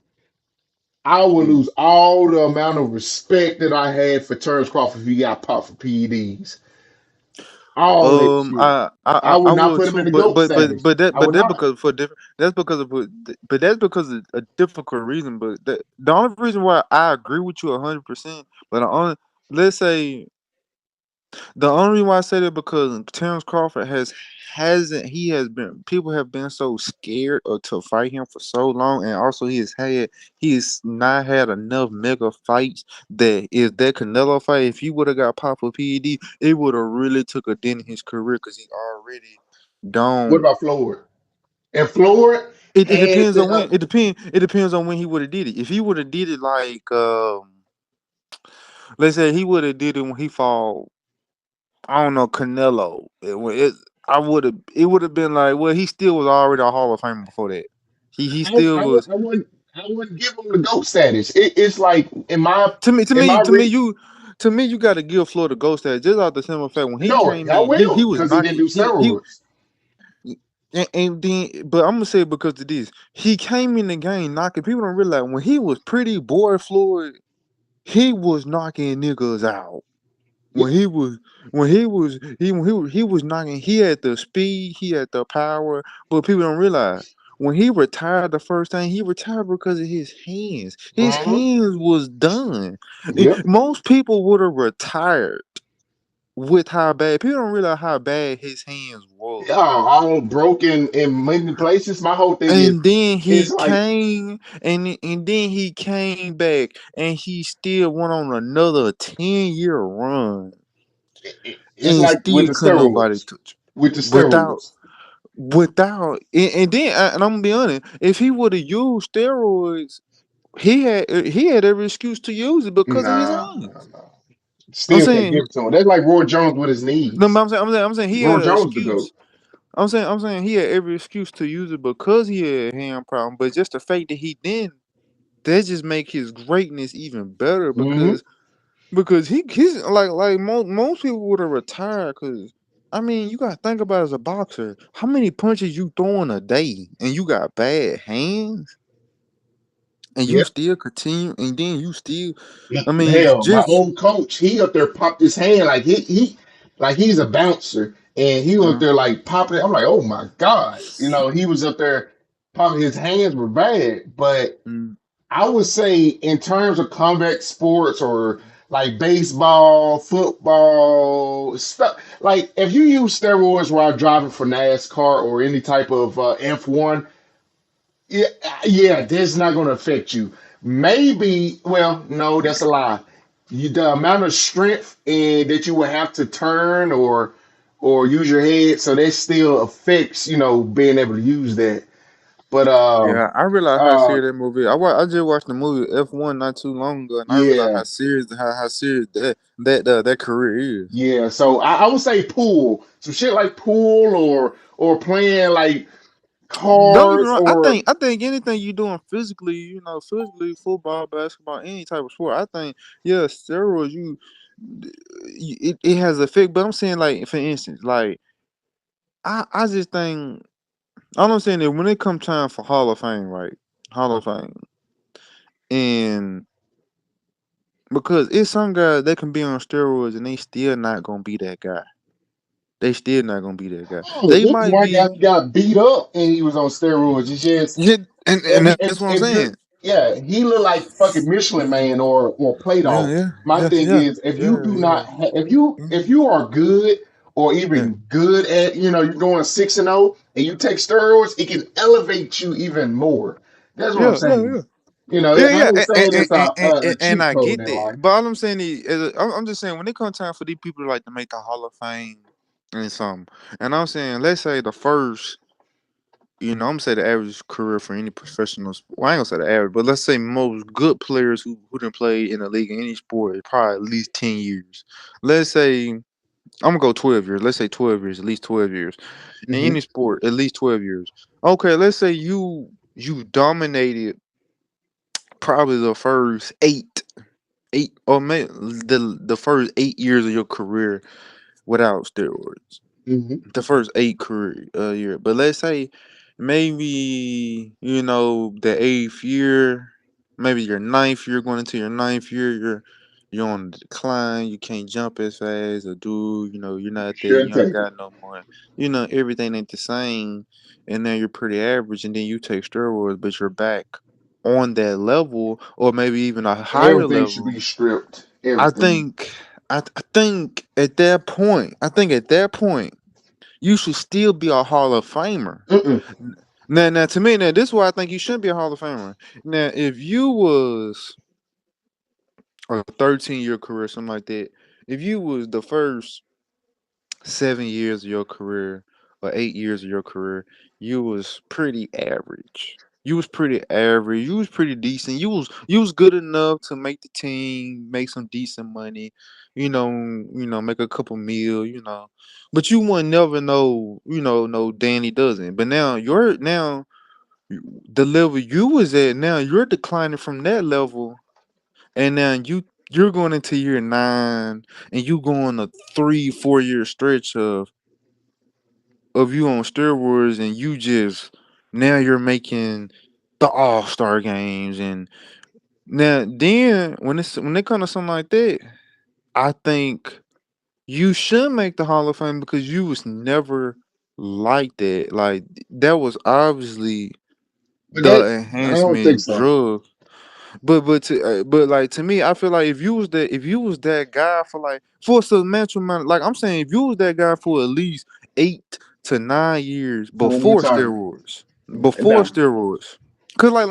I would Mm. lose all the amount of respect that I had for Terrence Crawford if he got popped for PEDs. All that shit. I I would not would put him in too, the GOAT status. I but would that not. because for different that's because of that's because of a difficult reason. But the only reason why I agree with you 100%, but the only let's say the only reason why I say that because Terrence Crawford hasn't he has been people have been so scared of to fight him for so long, and also he has not had enough mega fights that if that Canelo fight, if he would have got popped for PED, it would have really took a dent in his career because he already What don't. about Floyd? And Floyd It had depends the on when it depends on when he would have did it. If he would have did it like let's say he would have did it when he fought I don't know Canelo. I would have. It would have been like, well, he still was already a Hall of Famer before that. He still was. I wouldn't give him the GOAT status. It's like To me, to in me, my to me, you, to me, you got to give Florida Ghost that just out the simple fact when he no, came I in, he will was because he didn't knocking. do He steroids. and then, but I'm gonna say it because of this, he came in the game knocking. People don't realize when he was pretty boy Floyd, he was knocking niggas out. Yeah, When he was knocking, he had the speed, he had the power, but people don't realize when he retired the first time, he retired because of his hands. His uh-huh. hands was done. Yep. Most people would have retired with how bad people don't realize how bad his hands Yeah, was. all broken in many places. My whole thing is, And then it's he like came and then he came back and he still went on another 10-year run it's and like with still the couldn't nobody steroids. touch With the without steroids. and then and I'm gonna be honest, if he would have used steroids, he had every excuse to use it because of his Nah, hand. nah, nah. I'm Still can't saying give it to him. That's like Roy Jones with his no, but knees. I'm saying he Roy had an Jones the GOAT. excuse. I'm saying he had every excuse to use it because he had a hand problem. But just the fact that he didn't, that just make his greatness even better Mm-hmm. because he's like most people would have retired because I mean you gotta think about it as a boxer how many punches you throwing a day and you got bad hands and you Yeah. still continue, and then you still, I mean, Hell, my just old coach, he up there popped his hand like he like he's a bouncer, and he was up uh, there like popping it. I'm like, oh my god, he was up there popping. His hands were bad, but mm, I would say in terms of combat sports or like baseball, football, stuff like if you use steroids while driving for NASCAR or any type of F1, yeah, yeah, that's not going to affect you. Maybe, well, no, that's a lie. The amount of strength that you would have to turn or use your head, so that still affects, being able to use that. But yeah, I realized how uh, serious that movie. I just watched the movie F1 not too long ago, and I realized yeah, how serious that career is. yeah. So I would say pool, some shit like pool or playing like Don't get me cards wrong. or I think anything you doing physically, physically, football, basketball, any type of sport. I think yeah, steroids. It has effect. But I'm saying like for instance, like I just think I don't saying that when it come time for Hall of Fame, right? Hall of Fame, and because it's some guys that can be on steroids and they still not gonna be that guy. They still not gonna be that guy. oh, They this is might one guy be. who got beat up and he was on steroids. It's just Yeah, and that's what I'm if you're saying. yeah, he looked like fucking Michelin Man or Play Yeah, Doh. yeah, My yeah, thing yeah, is if you yeah, do yeah. not if you are good or Yeah. even good at you're going 6-0 and you take steroids, it can elevate you even more. That's what I'm Yeah, yeah, saying. yeah. I Yeah, yeah, ain't saying it's a and cheat I code get in that. life. But all I'm saying is, I'm just saying when it comes time for these people like to make the Hall of Fame and something, and I'm saying let's say the first, I'm gonna say the average career for any professional. Well, I ain't gonna say the average, but let's say most good players who didn't play in the league in any sport is probably at least 10 years. Let's say I'm gonna go 12 years. Let's say 12 years, at least 12 years in Hmm. any sport, at least 12 years. Okay, let's say you dominated probably the first eight or maybe the first 8 years of your career without steroids. Hmm. The first eight career year, but let's say maybe the eighth year, maybe your ninth year, going into your ninth year, you're on the decline. You can't jump as fast or do you're not there. Shouldn't You ain't take it. got no more. Everything ain't the same, and then you're pretty average, and then you take steroids, but you're back on that level or maybe even a higher Everything should level. be stripped. I Everything. think I think at that point, you should still be a Hall of Famer. Mm-mm. Now, to me, now this is why I think you shouldn't be a Hall of Famer. Now, if you was a 13-year career, something like that, if you was the first 7 years of your career or 8 years of your career, you was pretty average. You was pretty average. You was pretty decent. You was good enough to make the team, make some decent money, make a couple meal, But you would never know, no Danny doesn't. But now the level you was at now, you're declining from that level, and now you're going into year nine, and you go on a 3-4 year stretch of you on steroids, and you just now you're making the all-star games, and now then when it comes to something like that, I think you should make the Hall of Fame because you was never like that. Like that was obviously But the I don't think enhancement so. drug. But like to me, I feel like if you was that guy for like for a substantial amount, like I'm saying, if you was that guy for at least 8 to 9 years Say one more time. before Now, steroids, cause like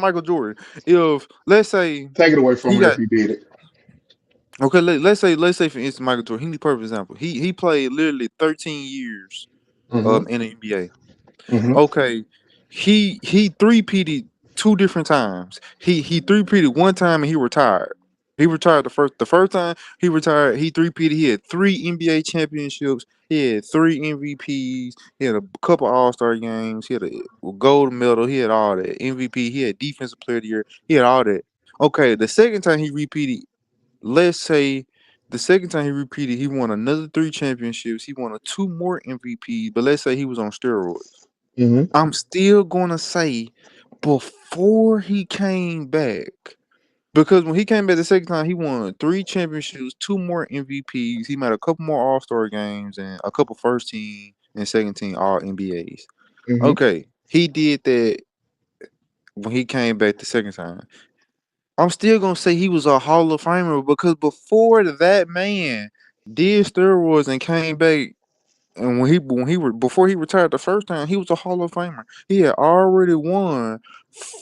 Michael Jordan, if let's say take it away from he him if got he did it. okay, let's say for instance Michael Jordan, he's a perfect example. He played literally 13 years Hmm. in the NBA. Hmm. Okay, he three-peated two different times. He three-peated one time and he retired. He retired the first time he retired. He three-peated. He had three NBA championships. He had three MVPs. He had a couple All Star games. He had a gold medal. He had all that MVP. He had Defensive Player of the Year. He had all that. Okay, the second time he repeated, let's say the second time he repeated, he won another three championships. He won a two more MVPs. But let's say he was on steroids. Hmm. I'm still gonna say before he came back. Because when he came back the second time, he won 3 championships, 2 more MVPs. He made a couple more All Star games and a couple first team and second team All NBAs. Hmm. Okay, he did that when he came back the second time. I'm still gonna say he was a Hall of Famer because before that man did steroids and came back, and before he retired the first time, he was a Hall of Famer. He had already won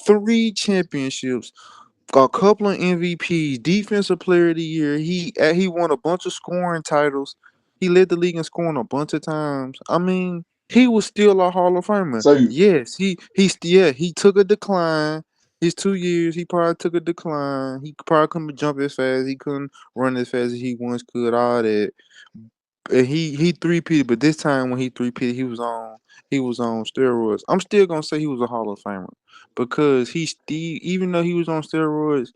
3 championships, a couple of MVPs, Defensive Player of the Year. He won a bunch of scoring titles. He led the league in scoring a bunch of times. I mean, he was still a Hall of Famer. So you, Yes, he took a decline. His 2 years, he probably took a decline. He probably couldn't jump as fast. He couldn't run as fast as he once could. All that. And he three-peated, but this time when he three-peated, he was on steroids. I'm still gonna say he was a Hall of Famer because he still, even though he was on steroids,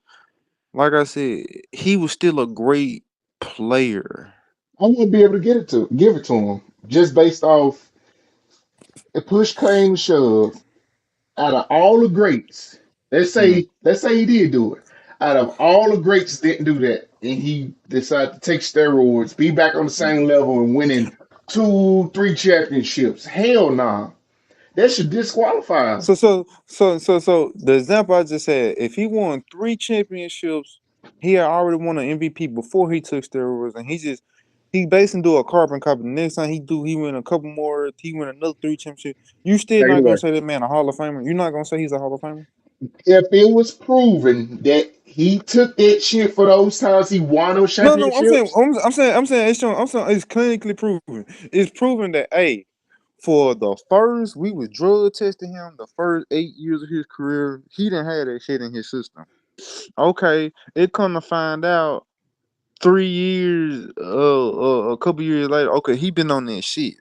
like I said, he was still a great player. I wouldn't be able to give it to him just based off the push came to shove. Out of all the greats, Mm. let's say he did do it. Out of all the greats didn't do that, and he decided to take steroids, be back on the same level, and winning 2, 3 championships. Hell nah, that should disqualify him. So the example I just said, if he won 3 championships, he had already won an MVP before he took steroids, and he basically do a carbon copy. The next time he win a couple more, he win another 3 championships. You still Take it not gonna away. say that man a Hall of Famer? You're not gonna say he's a Hall of Famer? If it was proven that he took that shit for those times he won those No. I'm saying, championships, it's clinically proven. It's proven that for the first, we was drug testing him the first 8 years of his career. He didn't have that shit in his system. Okay, it come to find out 3 years, a couple years later. Okay, he been on that shit.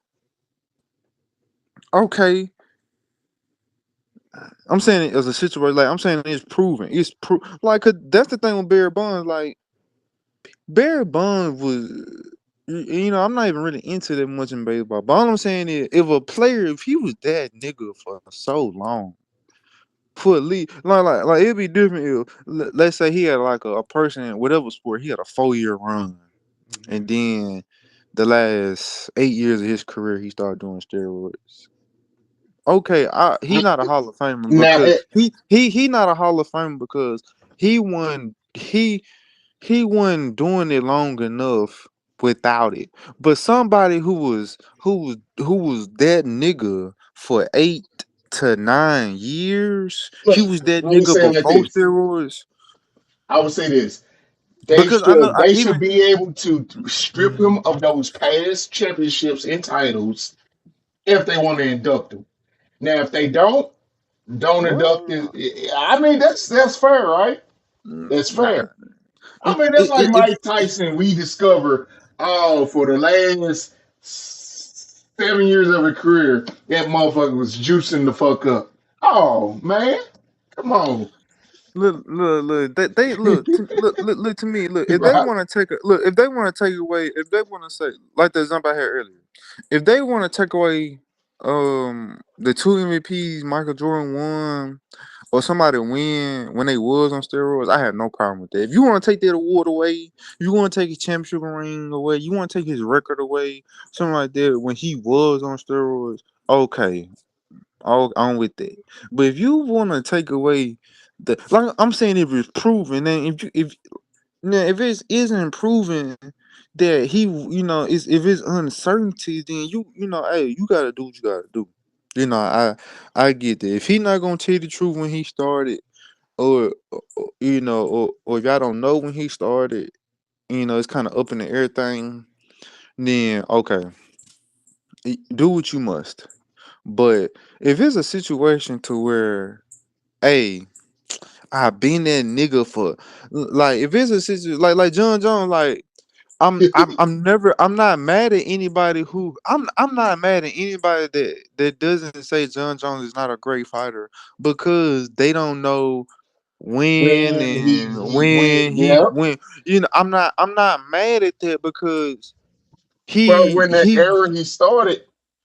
Okay, I'm saying it as a situation. Like I'm saying, it's proven. Like 'cause that's the thing with Barry Bonds. Like Barry Bonds was, I'm not even really into that much in baseball. But all I'm saying is, if he was that nigga for so long, for at least like it'd be different if let's say he had like a person in whatever sport, he had a 4 year run, and then the last 8 years of his career he started doing steroids. Okay, he not a Hall of Famer now because he not a Hall of Famer because he won he wasn't doing it long enough without it. But somebody who was that nigga for 8 to 9 years, look, he was that let me nigga say it like before this. steroids. I would say this. Because I know I They should even be able to strip him of those past championships and titles if they want to induct him. Now, if they don't induct him, well, I mean that's fair, right? That's nah. fair. I mean that's like If Mike Tyson. We discover, oh, for the last 7 years of a career, that motherfucker was juicing the fuck up. Oh man, come on, look, they look to me. Look, if they right? want to if they want to take away, if they want to say like the example I had earlier, if they want to take away the 2 MVPs Michael Jordan won or somebody win when they was on steroids, I have no problem with that. If you want to take that award away, if you want to take his championship ring away, you want to take his record away, something like that when he was on steroids, okay, all on with that. But if you want to take away like I'm saying, if it's proven, then if now if it isn't proven that if it's uncertainty, then hey, you gotta do what you gotta do. I get that. If he not gonna tell you the truth when he started, or if y'all don't know when he started, it's kind of up in the air thing. Then okay, do what you must. But if it's a situation to where, hey, I been that nigga for, like, if it's a situation like John Jones, like I'm not mad at anybody I'm not mad at anybody that doesn't say John Jones is not a great fighter because they don't know when When and he went, yeah. when I'm not mad at that because But he when the he era he started,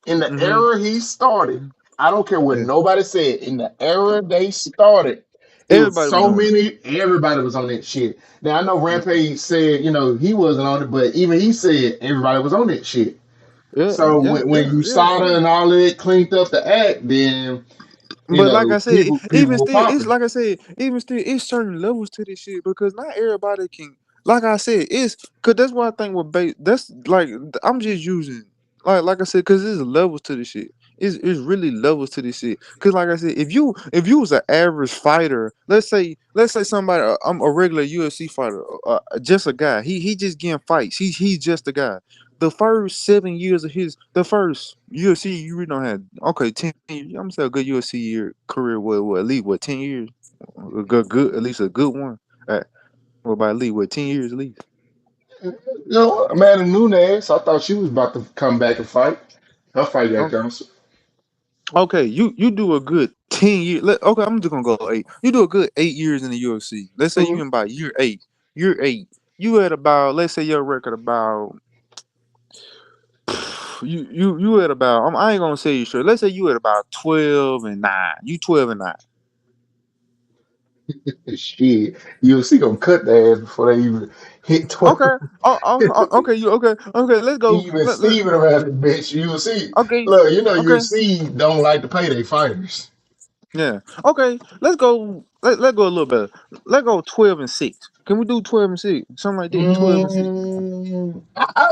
in the mhm, era he started, mhm. I don't care what Yeah. nobody said. In the era they started, it was Everybody was so on it. many. Everybody was on that shit. Now I know Mhm. Rampage said, he wasn't on it, but even he said everybody was on that shit. Yeah, So yeah, when yeah, you yeah, saw sure. and all that cleaned up the act, then But like I said, people even were still, it's popping. like I said, even still, it's certain levels to this shit because not everybody can. Like I said, it's because that's what I think with base. That's like I'm just using like I said because there's levels to this shit. It's really levels to this shit. Cause like I said, if you was an average fighter, let's say somebody, I'm a regular UFC fighter, just a guy. He just getting fights. He's just a guy. The first 7 years of the first UFC, you really don't have okay 10 years. I'm gonna say a good UFC year career. What at least what 10 years? A good at least a good one. Uh, what about at least what 10 years at least? Amanda Nunes, I thought she was about to come back and fight. Her fight got Oh, canceled. okay, you do a good 10 years. Okay, I'm just gonna go eight. You do a good 8 years in the UFC. Let's say you Mhm. in about year eight. Year eight, you at about let's say your record about you at about I ain't gonna say you sure. Let's say you at about 12-9. You 12-9. Shit, UFC gonna cut their ass before they even hit 12. Okay. Okay. You okay? Okay. Let's go. Even Steven around the bitch. UFC, Okay. look, Okay. UFC don't like to pay their fighters. Yeah. Okay. Let's go. Let go a little better. Let go 12-6. Can we do 12-6? Something like that. 12-6.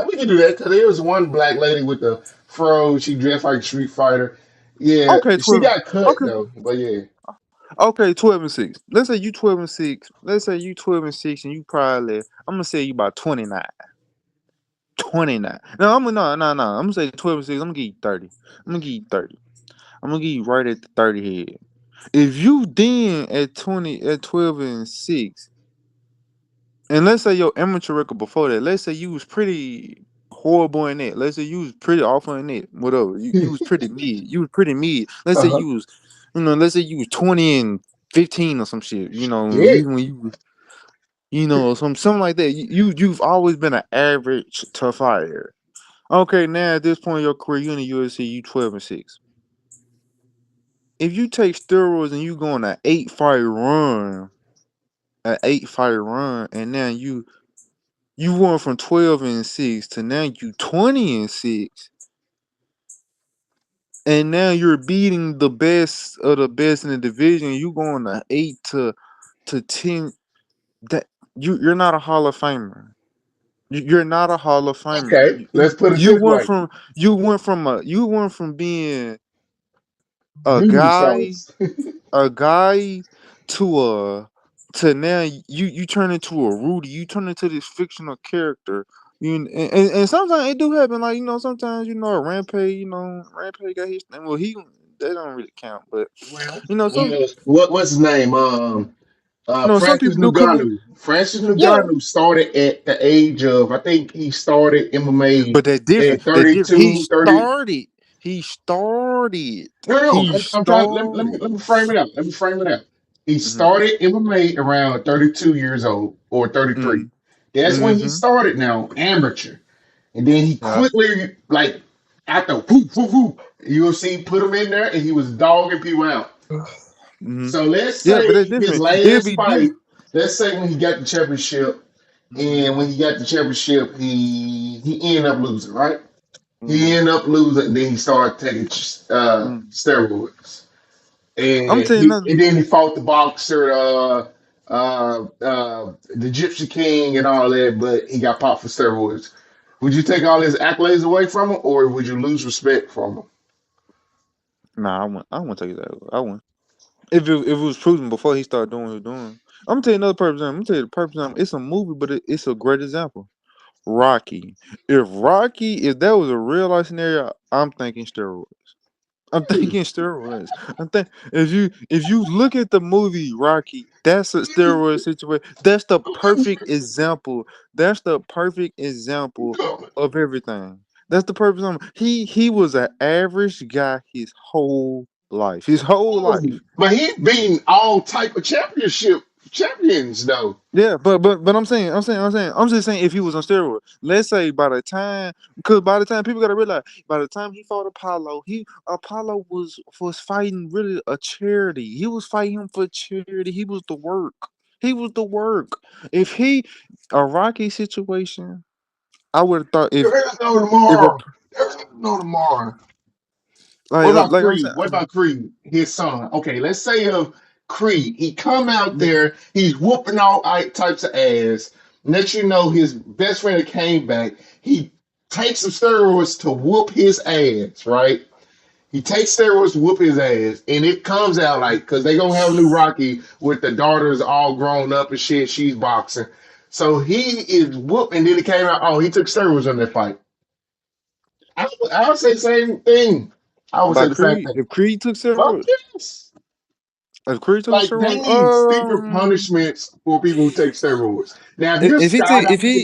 We can do that because there was one black lady with the fro. She dressed like Street Fighter. Yeah, Okay. she 12. got cut Okay. though. But yeah, Okay. 12-6. Let's say you 12-6. Let's say you 12-6, and you probably. I'm gonna say you about 29. 29. No. I'm gonna say 12-6. I'm gonna give you 30. I'm gonna give you 30. I'm gonna give you right at the 30 head. If you then at 12-6, and let's say your amateur record before that, let's say you was pretty horrible in that. Let's say you was pretty awful in that. Whatever. You was pretty mid. You was pretty mid. Let's say uh-huh. you was, let's say you was 20-15 or some shit. Shit. Even when you was, something like that. You've always been an average to fighter. Okay, now at this point in your career, you in the UFC, you 12-6. If you take steroids and you go on an 8 fight run, and now you went from 12-6 to now you 20-6, and now you're beating the best of the best in the division. You going to 8 to 10. That you're not a Hall of Famer. You're not a Hall of Famer. Okay, let's put it You this went way: from being a doo guy sauce. a guy to now you turn into a Rudy. You turn into this fictional character. And sometimes it do happen. Like sometimes a Rampage. Rampage got his thing. Well, they don't really count, but Well, some what's his name? some Francis people do come in. Ngannou. Francis Yeah, Ngannou started at the age of, I think he started MMA but that different. at That different. 32, 30. He started. No, no, He I'm trying. Let started. me frame it out. Let me frame it out. He Mhm. started MMA around 32 years old or 33. Mhm. That's when he Mhm. started now, amateur. And then he Yeah. quickly, like, after whoop, whoop, whoop, UFC put him in there and he was dogging people out. Mhm. So let's Yeah, but say that's his different. It'd last be fight, different. let's say when he got the championship, and when he got the championship, he ended up losing, right? He Mhm. ended up losing, and then he started taking Mhm. steroids. I'm telling you nothing. And then he fought the boxer, the Gypsy King, and all that, but he got popped for steroids. Would you take all his accolades away from him, or would you lose respect from him? Nah, I wouldn't take that. I wouldn't. If it was proven before he started doing what he was doing. I'm gonna tell you another perfect example. I'm gonna tell you the perfect example. It's a movie, but it's a great example. Rocky. If that was a real life scenario, I'm thinking steroids. I'm Really? thinking steroids. I'm think if you look at the movie Rocky, that's a steroid situation. That's the perfect example. That's the perfect example of everything. That's the perfect example. He was an average guy his whole life. His whole life. But he's beating all type of championship champions though. Yeah, but I'm just saying if he was on steroids. Let's say by the time, because by the time people gotta realize, by the time he fought Apollo, Apollo was fighting really a charity. He was fighting him for charity. He was the work. He was the work. If he a Rocky situation, I would have thought There is no if a tomorrow. There's no tomorrow. What like about like I'm Creed? saying. What about Creed? His son. Okay, let's say of Creed. He come out there, he's whooping all types of ass. Next you know, his best friend that came back, he takes some steroids to whoop his ass, right? He takes steroids to whoop his ass, and it comes out like, because they gonna have a new Rocky with the daughters all grown up and shit, she's boxing. So he is whooping, then it came out, oh, he took steroids in that fight. I would say the same thing. I would say By the same Creed, thing. if Creed took Fuck steroids, yes. if Creed took Like they steroids, need stiffer punishments for people who take steroids. Now, if you're if he took skydiving if he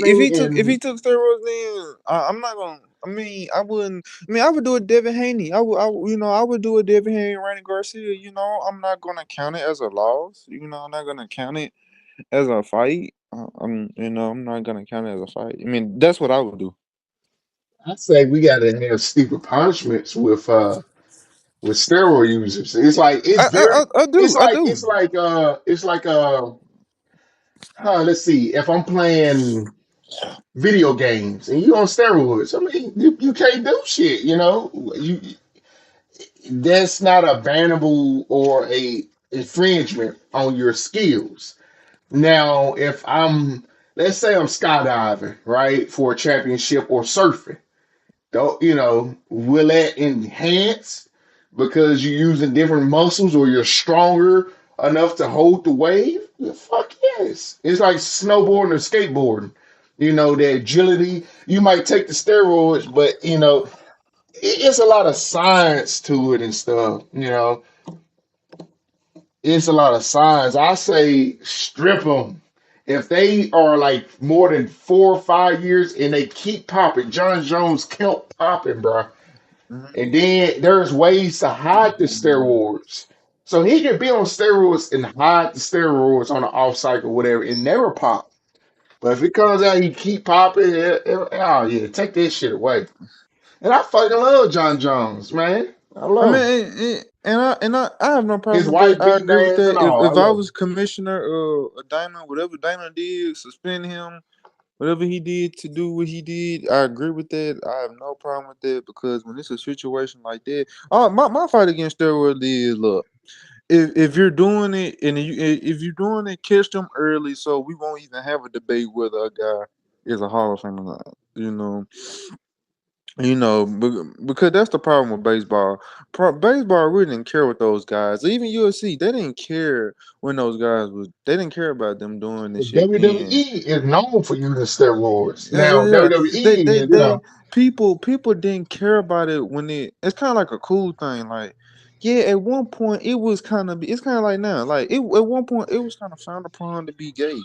and took steroids, then I'm not gonna. I mean, I wouldn't. I mean, I would do a Devin Haney. I would do a Devin Haney, Randy Garcia. I'm not gonna count it as a loss. I'm not gonna count it as a fight. I'm not gonna count it as a fight. I mean, that's what I would do. I say we gotta have stiffer punishments with steroid users. It's like I do. I do. it's like let's see, if I'm playing video games and you on steroids, I mean you can't do shit, you that's not a bannable or a infringement on your skills. Now, if let's say I'm skydiving, right, for a championship or surfing, don't will that enhance because you're using different muscles or you're stronger enough to hold the wave? Yeah, fuck yes. It's like snowboarding or skateboarding. The agility. You might take the steroids, but it's a lot of science to it and stuff. It's a lot of science. I say strip them. If they are like more than 4 or 5 years and they keep popping, John Jones kept popping, bro. And then there's ways to hide the steroids. So he can be on steroids and hide the steroids on the off cycle, whatever, and never pop. But if it comes out, he keep popping. Oh yeah, take that shit away. And I fucking love John Jones, man. I I love him. mean, I have no His problem with that. wife I beating agree with ass and that. If all. I if I love was him. commissioner, Dana, whatever Dana did, suspend him. Whatever he did to do what he did, I agree with that. I have no problem with that because when it's a situation like that, my fight against steroids is look. If you're doing it if you're doing it, catch them early so we won't even have a debate whether a guy is a Hall of Fame or not. Because that's the problem with baseball. Baseball really didn't care with those guys. Even UFC, they didn't care when those guys was. They didn't care about them doing this But shit then. WWE is known for using steroids. Yeah, yeah, Now yeah. WWE, People didn't care about it when it's kind of like a cool thing. Like, yeah, at one point it was kind of. It's kind of like now. Like, at one point it was kind of frowned upon to be gay.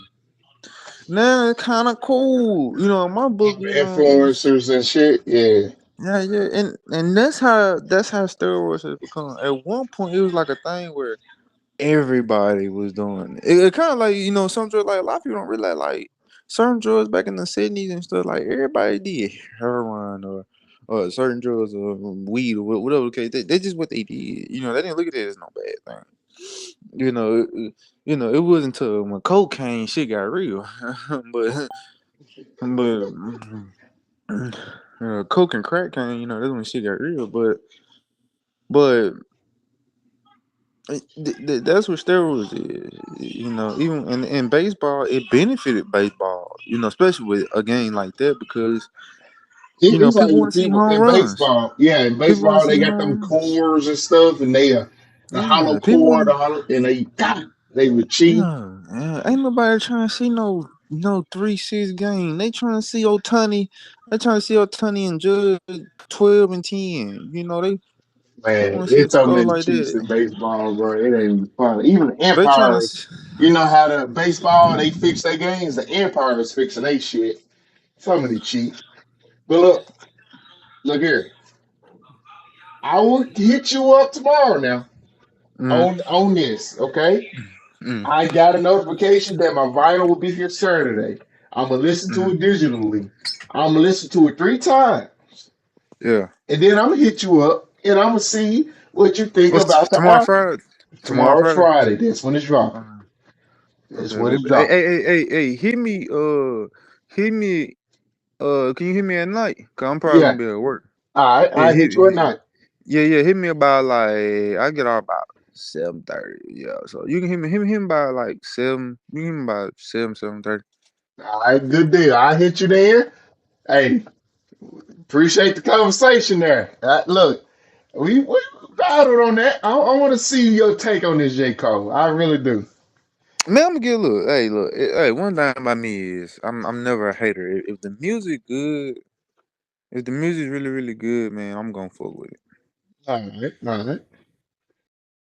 Now it's kind of cool. In my book, it's influencers and shit. Yeah, yeah, yeah, and that's how steroids has become. At one point, it was like a thing where everybody was doing it. It kind of like some drugs. Like a lot of people don't realize like certain drugs back in the '70s and stuff. Like everybody did heroin or certain drugs or weed or whatever the case. They just what they did. They didn't look at it as no bad thing. It wasn't until when cocaine shit got real, but coke and crack came. That's when shit got real. But that's what steroids is. Even in baseball, it benefited baseball. Especially with a game like that because it's like people want to see people home in runs. baseball. Yeah, in People want to baseball they see got them home runs. cores and stuff, and they the hollow Yeah, people core, want to. and they got it. They were cheap. Yeah, ain't nobody trying to see no 3-6 game. They trying to see Otani. They trying to see Otani and Judge 12-10. They Man, want to see a it's so score many like cheats that. in baseball, bro. It ain't funny. Even the They trying to. Empires, you know how the baseball they fix their games. The Empires fixing their shit. So many cheats. But look here. I will hit you up tomorrow now Mm, on this, okay? Mm. I got a notification that my vinyl will be here Saturday. I'm gonna listen to it Mm. digitally. I'm gonna listen to it 3 times, Yeah. and then I'm gonna hit you up and I'm gonna see what you think What's about the tomorrow album. Friday? Tomorrow Tomorrow's Friday. Friday. That's when it's dropping. Uh, That's okay, when but it's hey, dropping. hey, hey, hey, hey, hit me. Can you hit me at night? Cause I'm probably Yeah. gonna be at work. All right. Yeah, I hit you at night. yeah, yeah. Hit me about like I get off about 7:30. Yeah, so you can hit me by like 7. You can hit me about 7:30. All right. Good deal. I hit you there. Hey, appreciate the conversation there. Look, we battled on that. I want to see your take on this, J. Cole. I really do. Man, I'm gonna get a look. Hey, look. Hey, one thing about me is I'm never a hater. If the music good, if the music really really good, man, I'm gonna fuck with it. All right. All right.